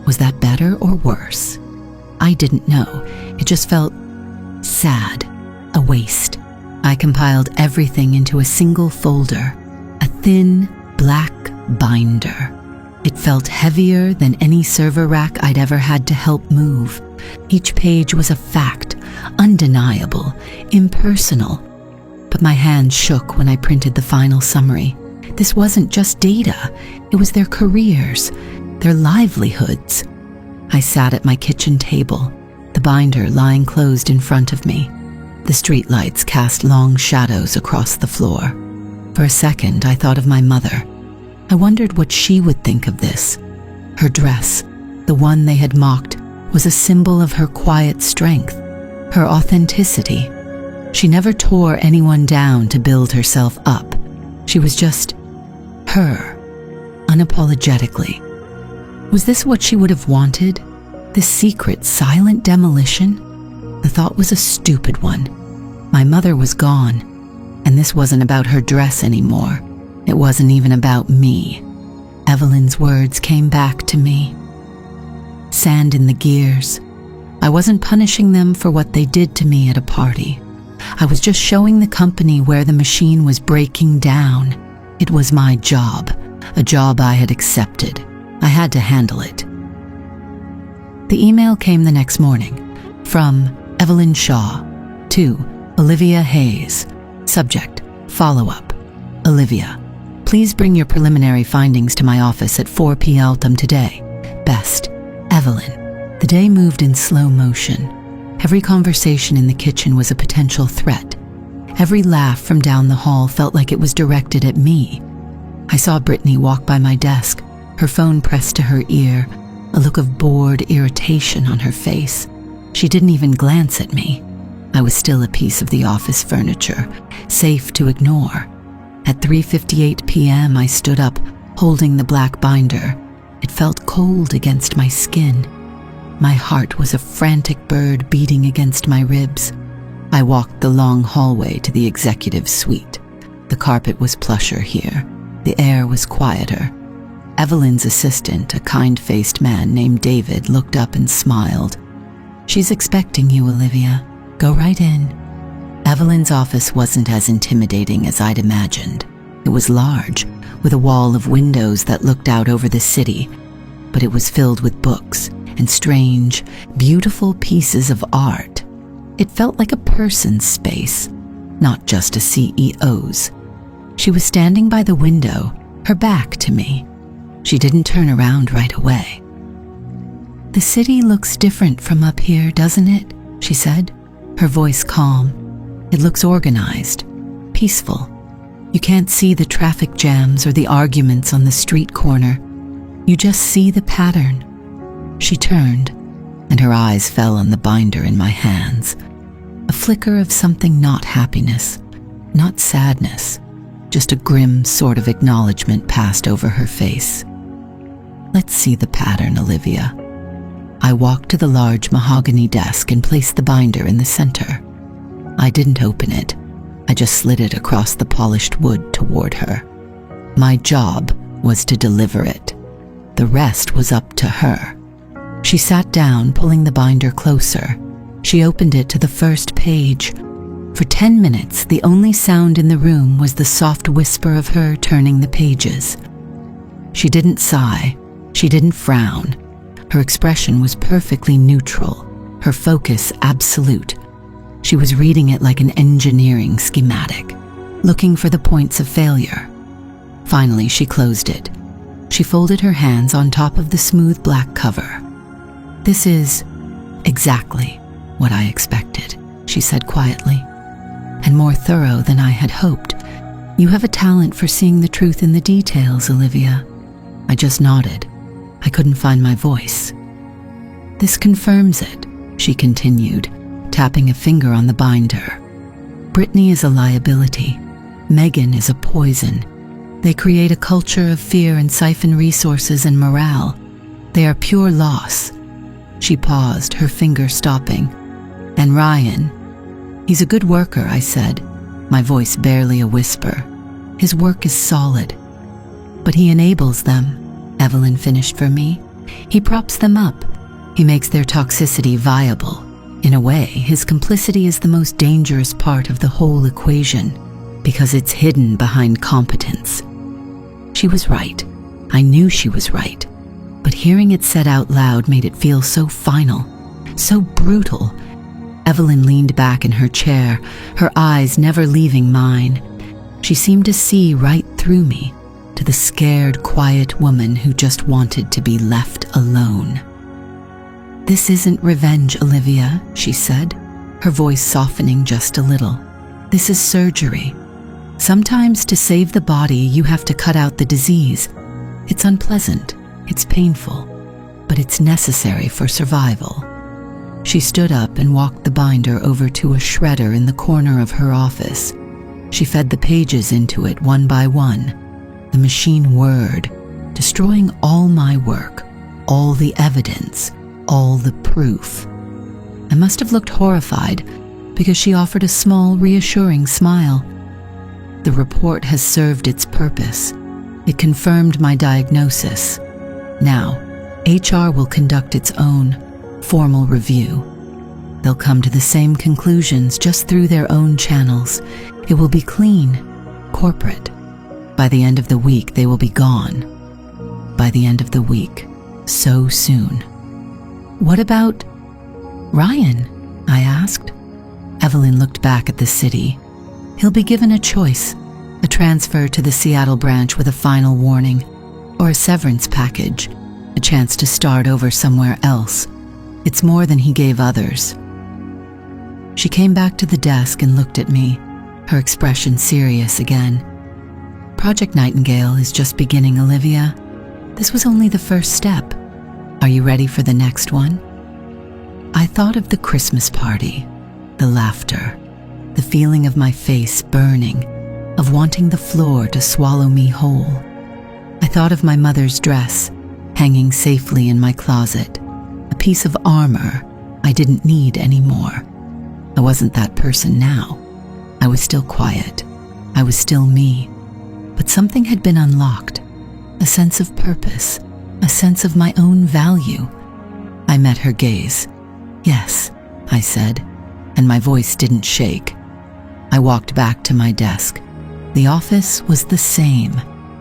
Was that better or worse? I didn't know. It just felt sad, a waste. I compiled everything into a single folder, a thin, black binder. It felt heavier than any server rack I'd ever had to help move. Each page was a fact, undeniable, impersonal. But my hand shook when I printed the final summary. This wasn't just data, it was their careers, their livelihoods. I sat at my kitchen table, the binder lying closed in front of me. The streetlights cast long shadows across the floor. For a second, I thought of my mother. I wondered what she would think of this. Her dress, the one they had mocked, was a symbol of her quiet strength, her authenticity. She never tore anyone down to build herself up. She was just her, unapologetically. Was this what she would have wanted? This secret, silent demolition? The thought was a stupid one. My mother was gone, and this wasn't about her dress anymore. It wasn't even about me. Evelyn's words came back to me. Sand in the gears. I wasn't punishing them for what they did to me at a party. I was just showing the company where the machine was breaking down. It was my job, a job I had accepted. I had to handle it. The email came the next morning, from Evelyn Shaw to Olivia Hayes. Subject, follow-up. Olivia, please bring your preliminary findings to my office at 4 p.m. today. Best, Evelyn. The day moved in slow motion. Every conversation in the kitchen was a potential threat. Every laugh from down the hall felt like it was directed at me. I saw Brittany walk by my desk, her phone pressed to her ear, a look of bored irritation on her face. She didn't even glance at me. I was still a piece of the office furniture, safe to ignore. At 3:58 p.m., I stood up, holding the black binder. It felt cold against my skin. My heart was a frantic bird beating against my ribs. I walked the long hallway to the executive suite. The carpet was plusher here. The air was quieter. Evelyn's assistant, a kind-faced man named David, looked up and smiled. "She's expecting you, Olivia. Go right in." Evelyn's office wasn't as intimidating as I'd imagined. It was large, with a wall of windows that looked out over the city, but it was filled with books and strange, beautiful pieces of art. It felt like a person's space, not just a CEO's. She was standing by the window, her back to me. She didn't turn around right away. "The city looks different from up here, doesn't it?" she said, her voice calm. "It looks organized, peaceful. You can't see the traffic jams or the arguments on the street corner. You just see the pattern." She turned, and her eyes fell on the binder in my hands. A flicker of something not happiness, not sadness, just a grim sort of acknowledgement passed over her face. "Let's see the pattern, Olivia." I walked to the large mahogany desk and placed the binder in the center. I didn't open it. I just slid it across the polished wood toward her. My job was to deliver it. The rest was up to her. She sat down, pulling the binder closer. She opened it to the first page. For 10 minutes, the only sound in the room was the soft whisper of her turning the pages. She didn't sigh. She didn't frown. Her expression was perfectly neutral, her focus absolute. She was reading it like an engineering schematic, looking for the points of failure. Finally, she closed it. She folded her hands on top of the smooth black cover. "This is exactly what I expected," she said quietly, "and more thorough than I had hoped. You have a talent for seeing the truth in the details, Olivia." I just nodded. I couldn't find my voice. "This confirms it," she continued, tapping a finger on the binder. "Brittany is a liability. Megan is a poison. They create a culture of fear and siphon resources and morale. They are pure loss." She paused, her finger stopping. "And Ryan, he's a good worker," I said, my voice barely a whisper. "His work is solid. But he enables them," Evelyn finished for me. "He props them up. He makes their toxicity viable. In a way, his complicity is the most dangerous part of the whole equation, because it's hidden behind competence." She was right. I knew she was right, but hearing it said out loud made it feel so final, so brutal. Evelyn leaned back in her chair, her eyes never leaving mine. She seemed to see right through me, to the scared, quiet woman who just wanted to be left alone. "This isn't revenge, Olivia," she said, her voice softening just a little. "This is surgery. Sometimes to save the body, you have to cut out the disease. It's unpleasant, it's painful, but it's necessary for survival." She stood up and walked the binder over to a shredder in the corner of her office. She fed the pages into it one by one. The machine whirred, destroying all my work, all the evidence, all the proof. I must have looked horrified because she offered a small, reassuring smile. "The report has served its purpose. It confirmed my diagnosis. Now, HR will conduct its own formal review. They'll come to the same conclusions just through their own channels. It will be clean, corporate. By the end of the week, they will be gone. By the end of the week, so soon." "What about Ryan?" I asked. Evelyn looked back at the city. "He'll be given a choice, a transfer to the Seattle branch with a final warning, or a severance package, a chance to start over somewhere else. It's more than he gave others." She came back to the desk and looked at me, her expression serious again. "Project Nightingale is just beginning, Olivia. This was only the first step. Are you ready for the next one?" I thought of the Christmas party, the laughter, the feeling of my face burning, of wanting the floor to swallow me whole. I thought of my mother's dress, hanging safely in my closet, a piece of armor I didn't need anymore. I wasn't that person now. I was still quiet. I was still me. But something had been unlocked, a sense of purpose, a sense of my own value. I met her gaze. "Yes," I said, and my voice didn't shake. I walked back to my desk. The office was the same.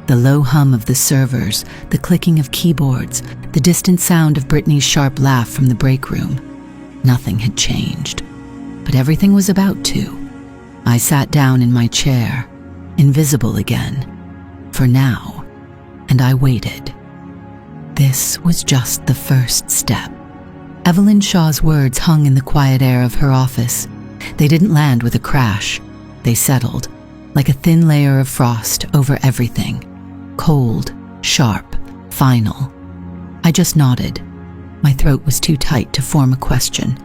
The low hum of the servers, the clicking of keyboards, the distant sound of Brittany's sharp laugh from the break room. Nothing had changed, but everything was about to. I sat down in my chair, invisible again, for now, and I waited. This was just the first step. Evelyn Shaw's words hung in the quiet air of her office. They didn't land with a crash. They settled, like a thin layer of frost over everything. Cold, sharp, final. I just nodded. My throat was too tight to form a question.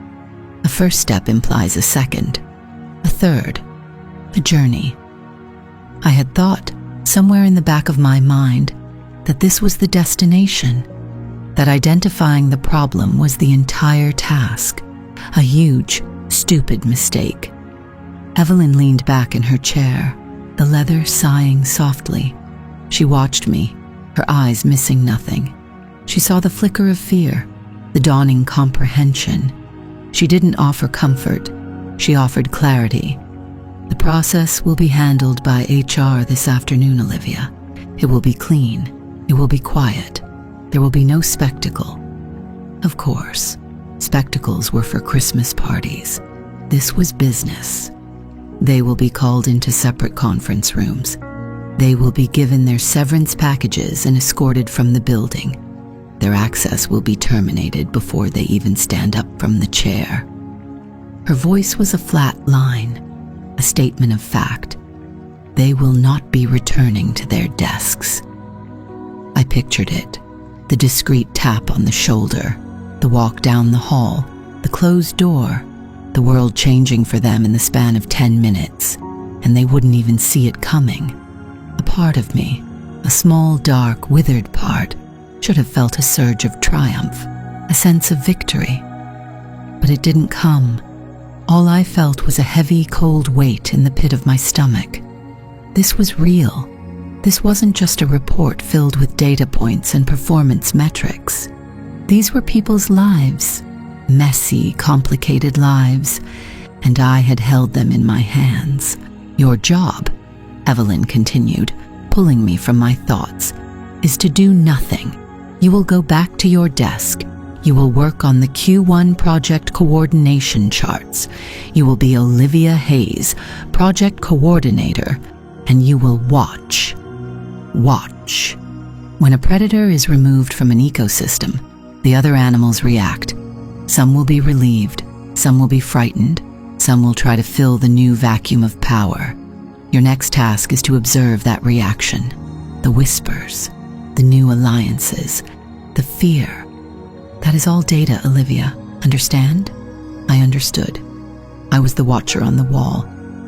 A first step implies a second, a third, a journey. I had thought, somewhere in the back of my mind, that this was the destination, that identifying the problem was the entire task, a huge, stupid mistake. Evelyn leaned back in her chair, the leather sighing softly. She watched me, her eyes missing nothing. She saw the flicker of fear, the dawning comprehension. She didn't offer comfort, she offered clarity. "The process will be handled by HR this afternoon, Olivia. It will be clean, it will be quiet. There will be no spectacle." Of course, spectacles were for Christmas parties. This was business. They will be called into separate conference rooms. They will be given their severance packages and escorted from the building. Their access will be terminated before they even stand up from the chair. Her voice was a flat line, a statement of fact. They will not be returning to their desks. I pictured it, the discreet tap on the shoulder, the walk down the hall, the closed door, the world changing for them in the span of 10 minutes, and they wouldn't even see it coming. A part of me, a small, dark, withered part, should have felt a surge of triumph, a sense of victory. But it didn't come. All I felt was a heavy, cold weight in the pit of my stomach. This was real. This wasn't just a report filled with data points and performance metrics. These were people's lives, messy, complicated lives, and I had held them in my hands. "Your job," Evelyn continued, pulling me from my thoughts, is to do nothing. You will go back to your desk. You will work on the Q1 project coordination charts. You will be Olivia Hayes, project coordinator, and you will watch. Watch. When a predator is removed from an ecosystem, the other animals react. Some will be relieved, some will be frightened, some will try to fill the new vacuum of power. Your next task is to observe that reaction, the whispers, the new alliances, the fear. That is all data, Olivia. Understand? I understood. I was the watcher on the wall,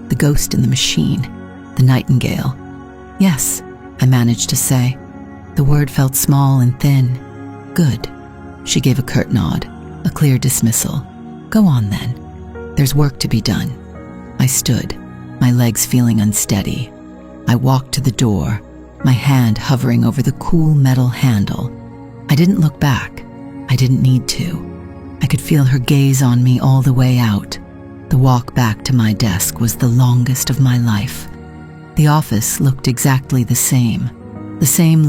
the ghost in the machine, the nightingale. Yes, I managed to say. The word felt small and thin. Good. She gave a curt nod, a clear dismissal. Go on then. There's work to be done. I stood, my legs feeling unsteady. I walked to the door, my hand hovering over the cool metal handle. I didn't look back. I didn't need to. I could feel her gaze on me all the way out. The walk back to my desk was the longest of my life. The office looked exactly the same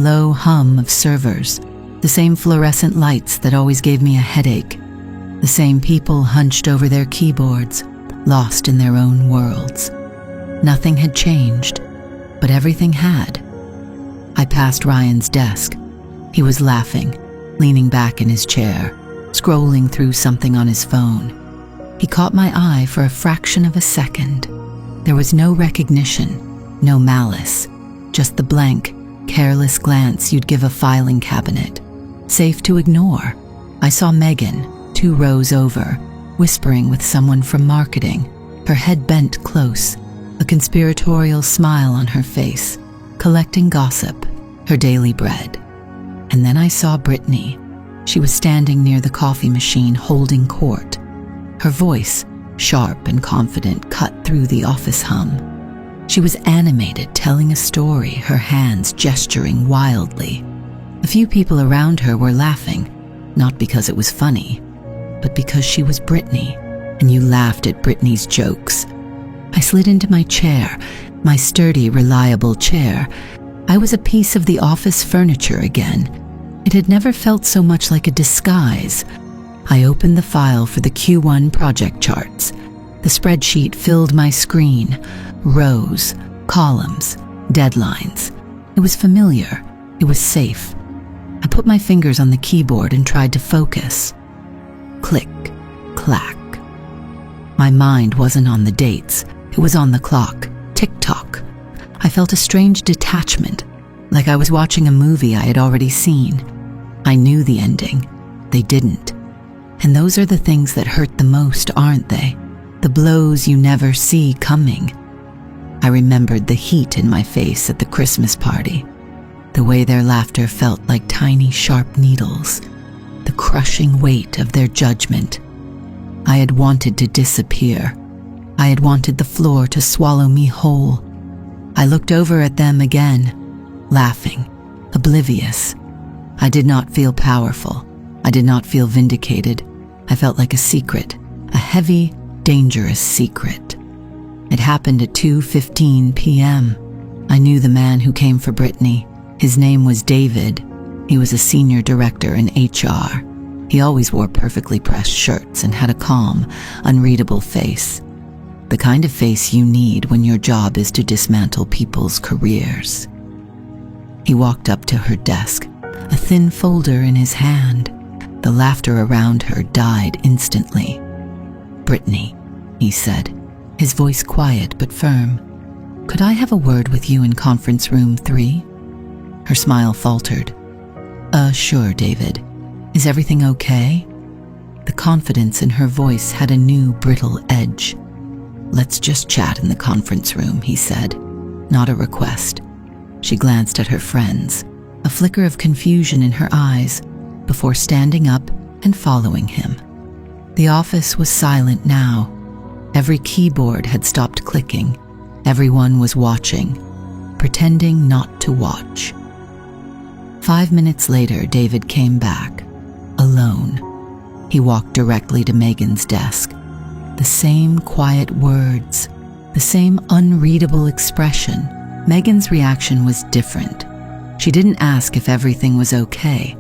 low hum of servers, the same fluorescent lights that always gave me a headache, the same people hunched over their keyboards, lost in their own worlds. Nothing had changed, but everything had. I passed Ryan's desk. He was laughing, leaning back in his chair, scrolling through something on his phone. He caught my eye for a fraction of a second. There was no recognition, no malice, just the blank, careless glance you'd give a filing cabinet. Safe to ignore. I saw Megan, 2 rows over, whispering with someone from marketing, her head bent close, a conspiratorial smile on her face, collecting gossip, her daily bread. And then I saw Brittany. She was standing near the coffee machine holding court. Her voice, sharp and confident, cut through the office hum. She was animated, telling a story, her hands gesturing wildly. A few people around her were laughing, not because it was funny, but because she was Brittany, and you laughed at Brittany's jokes. I slid into my chair, my sturdy, reliable chair. I was a piece of the office furniture again. It had never felt so much like a disguise. I opened the file for the Q1 project charts. The spreadsheet filled my screen. Rows, columns, deadlines. It was familiar. It was safe. I put my fingers on the keyboard and tried to focus. Click, clack. My mind wasn't on the dates. It was on the clock. Tick-tock. I felt a strange detachment, like I was watching a movie I had already seen. I knew the ending. They didn't. And those are the things that hurt the most, aren't they? The blows you never see coming. I remembered the heat in my face at the Christmas party, the way their laughter felt like tiny, sharp needles, the crushing weight of their judgment. I had wanted to disappear. I had wanted the floor to swallow me whole. I looked over at them again, laughing, oblivious. I did not feel powerful. I did not feel vindicated. I felt like a secret, a heavy, dangerous secret. It happened at 2:15 p.m. I knew the man who came for Brittany. His name was David. He was a senior director in HR. He always wore perfectly pressed shirts and had a calm, unreadable face. The kind of face you need when your job is to dismantle people's careers. He walked up to her desk, a thin folder in his hand. The laughter around her died instantly. "Brittany," he said, his voice quiet but firm. "Could I have a word with you in conference room 3? Her smile faltered. Sure, David. Is everything okay?" The confidence in her voice had a new, brittle edge. "Let's just chat in the conference room," he said, not a request. She glanced at her friends, a flicker of confusion in her eyes, before standing up and following him. The office was silent now. Every keyboard had stopped clicking. Everyone was watching, pretending not to watch. 5 minutes later, David came back, alone. He walked directly to Megan's desk. The same quiet words, the same unreadable expression. Megan's reaction was different. She didn't ask if everything was okay.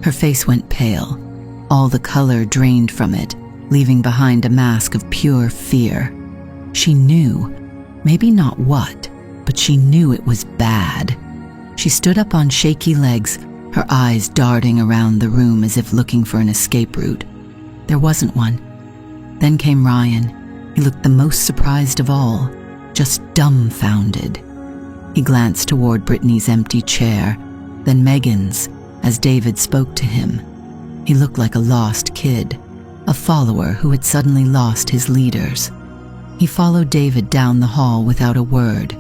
Her face went pale. All the color drained from it, leaving behind a mask of pure fear. She knew, maybe not what, but she knew it was bad. She stood up on shaky legs, her eyes darting around the room as if looking for an escape route. There wasn't one. Then came Ryan. He looked the most surprised of all, just dumbfounded. He glanced toward Brittany's empty chair, then Megan's, as David spoke to him. He looked like a lost kid, a follower who had suddenly lost his leaders. He followed David down the hall without a word.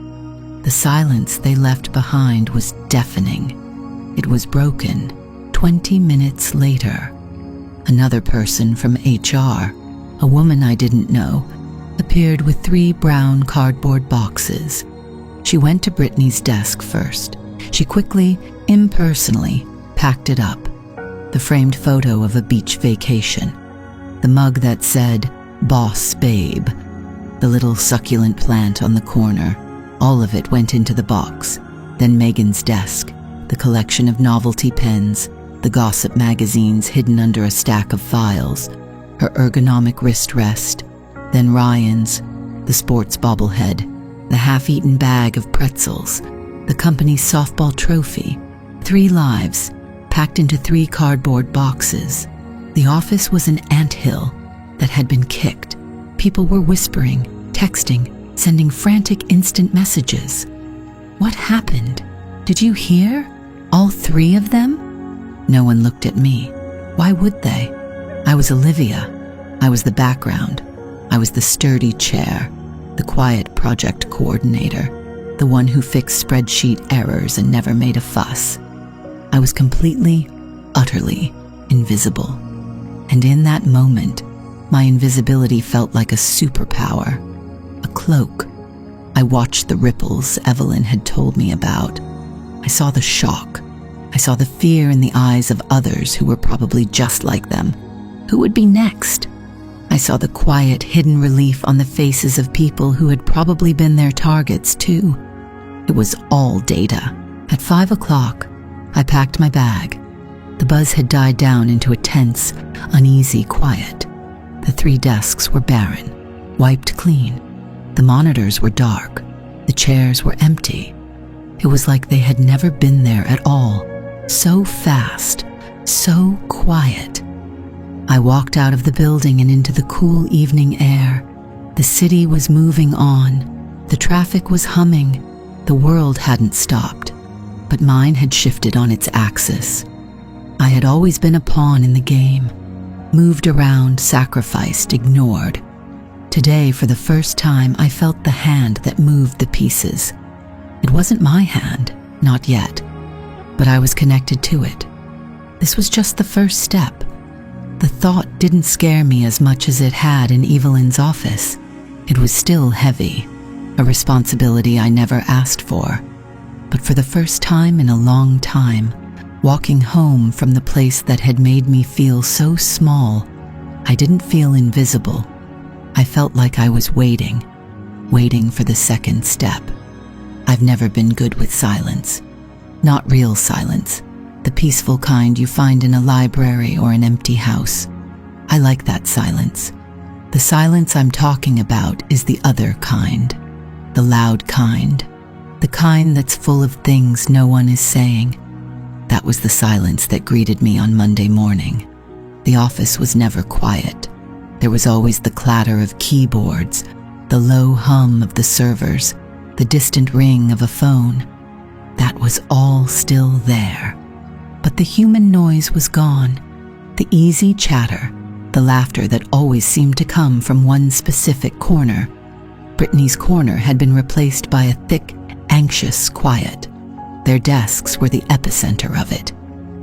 The silence they left behind was deafening. It was broken 20 minutes later. Another person from HR, a woman I didn't know, appeared with 3 brown cardboard boxes. She went to Brittany's desk first. She quickly, impersonally, packed it up. The framed photo of a beach vacation, the mug that said, "Boss Babe," the little succulent plant on the corner, all of it went into the box. Then Megan's desk, the collection of novelty pens, the gossip magazines hidden under a stack of files, her ergonomic wrist rest, then Ryan's, the sports bobblehead, the half-eaten bag of pretzels, the company's softball trophy, 3 lives, packed into 3 cardboard boxes. The office was an anthill that had been kicked. People were whispering, texting, sending frantic instant messages. What happened? Did you hear? All 3 of them? No one looked at me. Why would they? I was Olivia. I was the background. I was the sturdy chair, the quiet project coordinator, the one who fixed spreadsheet errors and never made a fuss. I was completely, utterly invisible. And in that moment, my invisibility felt like a superpower, a cloak. I watched the ripples Evelyn had told me about. I saw the shock. I saw the fear in the eyes of others who were probably just like them. Who would be next? I saw the quiet, hidden relief on the faces of people who had probably been their targets, too. It was all data. At 5 o'clock, I packed my bag. The buzz had died down into a tense, uneasy quiet. The 3 desks were barren, wiped clean. The monitors were dark. The chairs were empty. It was like they had never been there at all. So fast, so quiet. I walked out of the building and into the cool evening air. The city was moving on. The traffic was humming. The world hadn't stopped, but mine had shifted on its axis. I had always been a pawn in the game, moved around, sacrificed, ignored. Today, for the first time, I felt the hand that moved the pieces. It wasn't my hand, not yet, but I was connected to it. This was just the first step. The thought didn't scare me as much as it had in Evelyn's office. It was still heavy, a responsibility I never asked for. But for the first time in a long time, walking home from the place that had made me feel so small, I didn't feel invisible. I felt like I was waiting for the second step. I've never been good with silence. Not real silence, the peaceful kind you find in a library or an empty house. I like that silence. The silence I'm talking about is the other kind, the loud kind, the kind that's full of things no one is saying. That was the silence that greeted me on Monday morning. The office was never quiet. There was always the clatter of keyboards, the low hum of the servers, the distant ring of a phone. That was all still there. But the human noise was gone. The easy chatter, the laughter that always seemed to come from one specific corner. Brittany's corner had been replaced by a thick, anxious quiet. Their desks were the epicenter of it.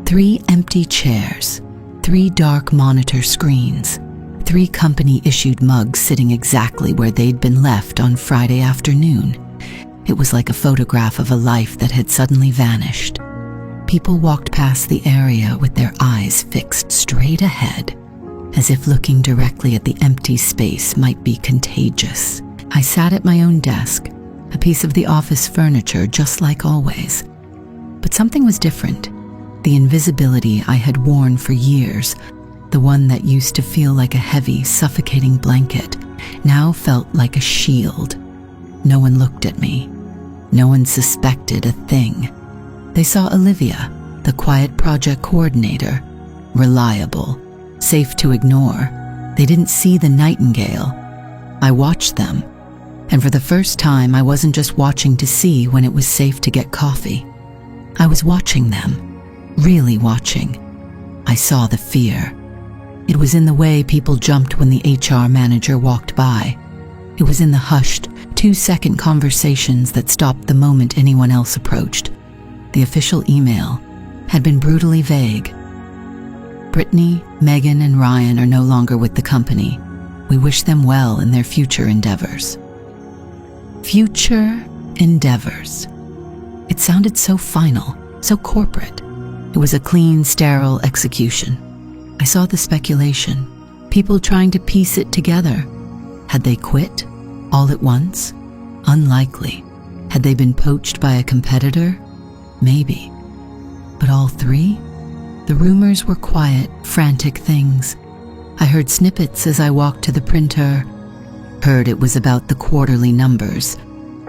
3 empty chairs, 3 dark monitor screens, 3 company-issued mugs sitting exactly where they'd been left on Friday afternoon. It was like a photograph of a life that had suddenly vanished. People walked past the area with their eyes fixed straight ahead, as if looking directly at the empty space might be contagious. I sat at my own desk, a piece of the office furniture just like always. But something was different. The invisibility I had worn for years, the one that used to feel like a heavy, suffocating blanket, now felt like a shield. No one looked at me. No one suspected a thing. They saw Olivia, the quiet project coordinator, reliable, safe to ignore. They didn't see the nightingale. I watched them, and for the first time I wasn't just watching to see when it was safe to get coffee. I was watching them, really watching. I saw the fear. It was in the way people jumped when the HR manager walked by. It was in the hushed, 2-second conversations that stopped the moment anyone else approached. The official email had been brutally vague. Brittany, Megan, and Ryan are no longer with the company. We wish them well in their future endeavors. Future endeavors. It sounded so final, so corporate. It was a clean, sterile execution. I saw the speculation, people trying to piece it together. Had they quit, all at once? Unlikely. Had they been poached by a competitor? Maybe. But all three? The rumors were quiet, frantic things. I heard snippets as I walked to the printer. Heard it was about the quarterly numbers.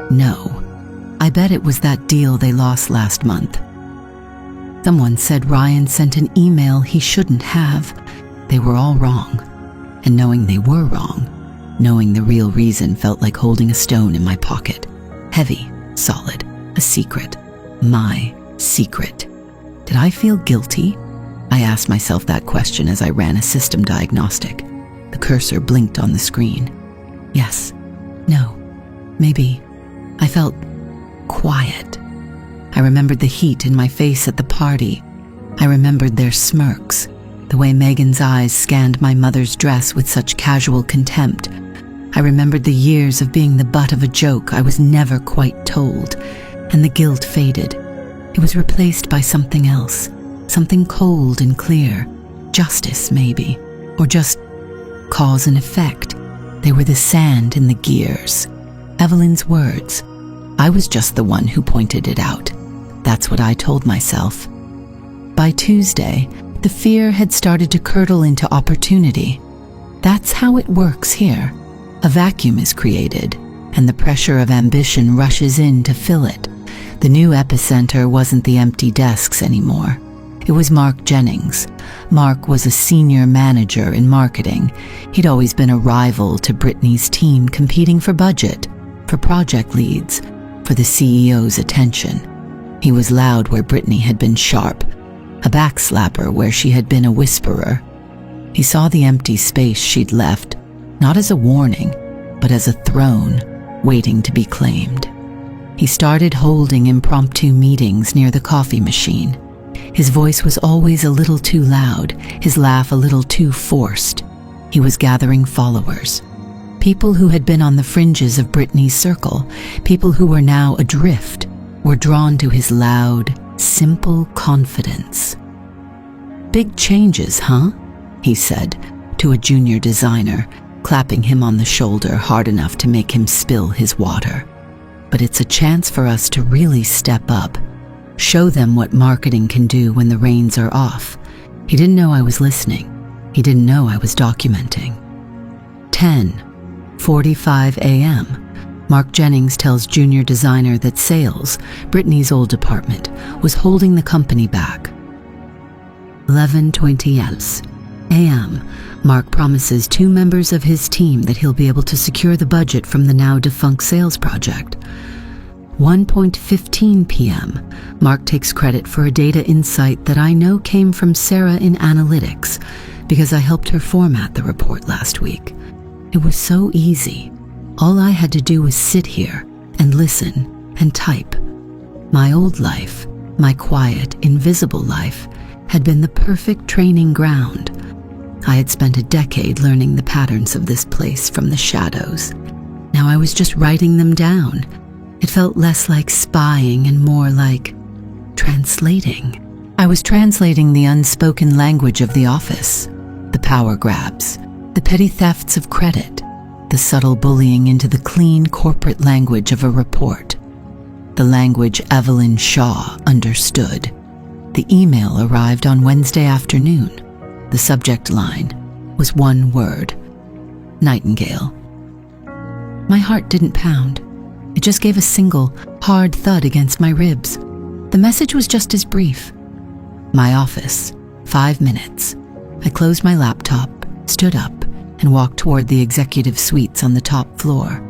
No. I bet it was that deal they lost last month. Someone said Ryan sent an email he shouldn't have. They were all wrong. And knowing they were wrong, knowing the real reason felt like holding a stone in my pocket. Heavy, solid, a secret. My secret. Did I feel guilty? I asked myself that question as I ran a system diagnostic. The cursor blinked on the screen. Yes. No. Maybe. I felt quiet. I remembered the heat in my face at the party. I remembered their smirks, the way Megan's eyes scanned my mother's dress with such casual contempt. I remembered the years of being the butt of a joke I was never quite told, and the guilt faded. It was replaced by something else, something cold and clear. Justice, maybe, or just cause and effect. They were the sand in the gears. Evelyn's words. I was just the one who pointed it out. That's what I told myself. By Tuesday, the fear had started to curdle into opportunity. That's how it works here. A vacuum is created, and the pressure of ambition rushes in to fill it. The new epicenter wasn't the empty desks anymore. It was Mark Jennings. Mark was a senior manager in marketing. He'd always been a rival to Brittany's team, competing for budget, for project leads, for the CEO's attention. He was loud where Brittany had been sharp, a backslapper where she had been a whisperer. He saw the empty space she'd left, not as a warning, but as a throne waiting to be claimed. He started holding impromptu meetings near the coffee machine. His voice was always a little too loud, his laugh a little too forced. He was gathering followers. People who had been on the fringes of Brittany's circle, people who were now adrift, were drawn to his loud, simple confidence. "Big changes, huh?" he said to a junior designer, clapping him on the shoulder hard enough to make him spill his water. "But it's a chance for us to really step up, show them what marketing can do when the reins are off." He didn't know I was listening. He didn't know I was documenting. 10:45 a.m. Mark Jennings tells junior designer that sales, Brittany's old department, was holding the company back. 11:20 a.m. Mark promises 2 members of his team that he'll be able to secure the budget from the now defunct sales project. 1:15 p.m. Mark takes credit for a data insight that I know came from Sarah in analytics because I helped her format the report last week. It was so easy. All I had to do was sit here and listen and type. My old life, my quiet, invisible life, had been the perfect training ground. I had spent a decade learning the patterns of this place from the shadows. Now I was just writing them down. It felt less like spying and more like translating. I was translating the unspoken language of the office, the power grabs, the petty thefts of credit, the subtle bullying into the clean corporate language of a report. the language Evelyn Shaw understood. The email arrived on Wednesday afternoon. The subject line was one word: Nightingale. My heart didn't pound. It just gave a single, hard thud against my ribs. The message was just as brief. My office, 5 minutes. I closed my laptop, stood up, and walked toward the executive suites on the top floor.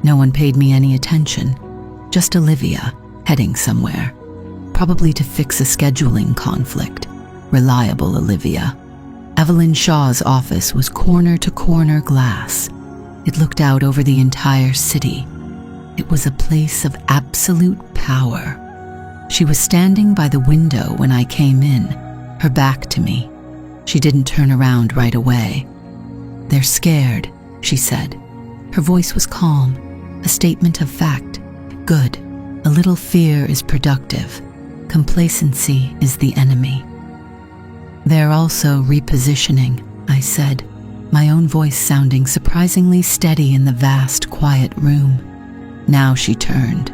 No one paid me any attention. Just Olivia, heading somewhere. Probably to fix a scheduling conflict. Reliable Olivia. Evelyn Shaw's office was corner-to-corner glass. It looked out over the entire city. It was a place of absolute power. She was standing by the window when I came in, her back to me. She didn't turn around right away. "They're scared," she said. Her voice was calm, a statement of fact. "Good. A little fear is productive. Complacency is the enemy." "They're also repositioning," I said, my own voice sounding surprisingly steady in the vast, quiet room. Now she turned.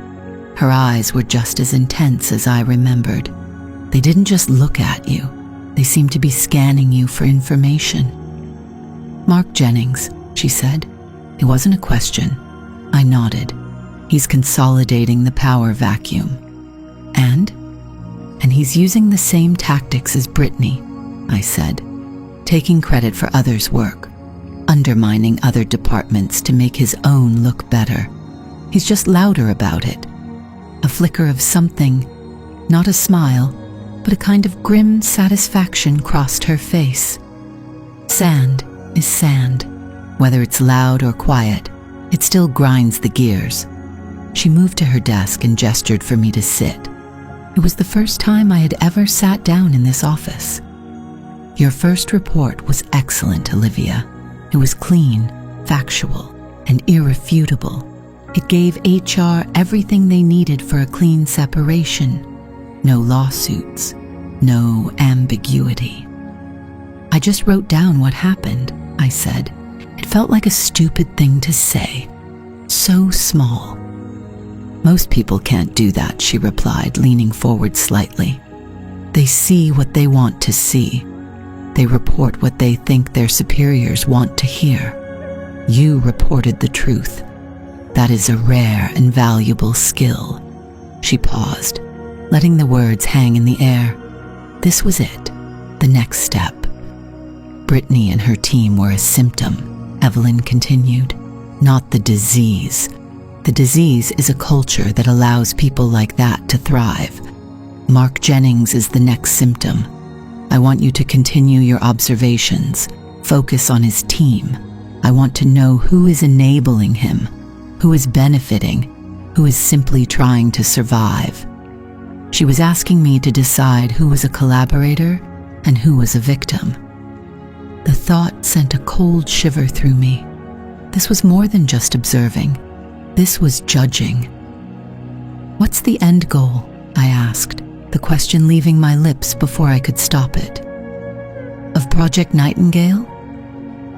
Her eyes were just as intense as I remembered. They didn't just look at you. They seemed to be scanning you for information. "Mark Jennings," she said. It wasn't a question. I nodded. "He's consolidating the power vacuum." And he's using the same tactics as Brittany," I said, "taking credit for others' work, undermining other departments to make his own look better. He's just louder about it." A flicker of something, not a smile, but a kind of grim satisfaction crossed her face. Sand is sand. Whether it's loud or quiet, it still grinds the gears. She moved to her desk and gestured for me to sit. It was the first time I had ever sat down in this office. "Your first report was excellent, Olivia. It was clean, factual, and irrefutable. It gave HR everything they needed for a clean separation. No lawsuits, no ambiguity." "I just wrote down what happened," I said. It felt like a stupid thing to say. So small. "Most people can't do that," she replied, leaning forward slightly. "They see what they want to see. They report what they think their superiors want to hear. You reported the truth. That is a rare and valuable skill." She paused, letting the words hang in the air. This was it, the next step. "Brittany and her team were a symptom," Evelyn continued, "not the disease. The disease is a culture that allows people like that to thrive. Mark Jennings is the next symptom. I want you to continue your observations, focus on his team. I want to know who is enabling him, who is benefiting, who is simply trying to survive." She was asking me to decide who was a collaborator and who was a victim. The thought sent a cold shiver through me. This was more than just observing. This was judging. "What's the end goal?" I asked, the question leaving my lips before I could stop it. "Of Project Nightingale?"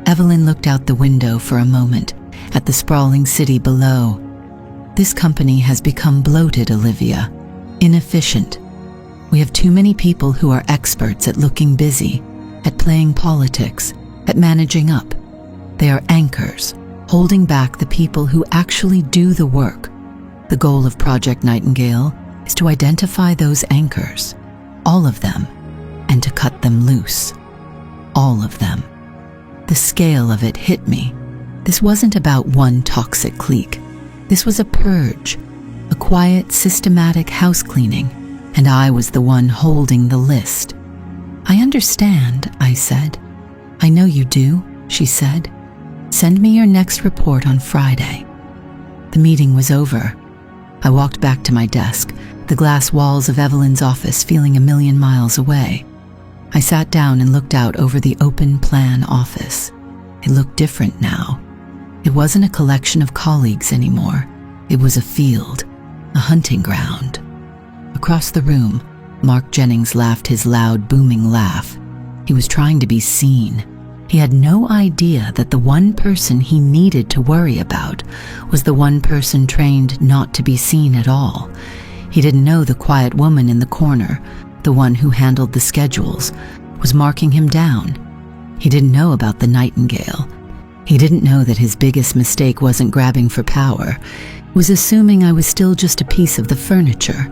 Evelyn looked out the window for a moment, at the sprawling city below. "This company has become bloated, Olivia. Inefficient. We have too many people who are experts at looking busy, at playing politics, at managing up. They are anchors, holding back the people who actually do the work. The goal of Project Nightingale is to identify those anchors, all of them, and to cut them loose. All of them." The scale of it hit me. This wasn't about one toxic clique. This was a purge, a quiet, systematic house cleaning, and I was the one holding the list. "I understand," I said. "I know you do," she said. "Send me your next report on Friday." The meeting was over. I walked back to my desk, the glass walls of Evelyn's office feeling a million miles away. I sat down and looked out over the open plan office. It looked different now. It wasn't a collection of colleagues anymore. It was a field, a hunting ground. Across the room, Mark Jennings laughed his loud, booming laugh. He was trying to be seen. He had no idea that the one person he needed to worry about was the one person trained not to be seen at all. He didn't know the quiet woman in the corner, the one who handled the schedules, was marking him down. He didn't know about the nightingale. He didn't know that his biggest mistake wasn't grabbing for power. It was assuming I was still just a piece of the furniture,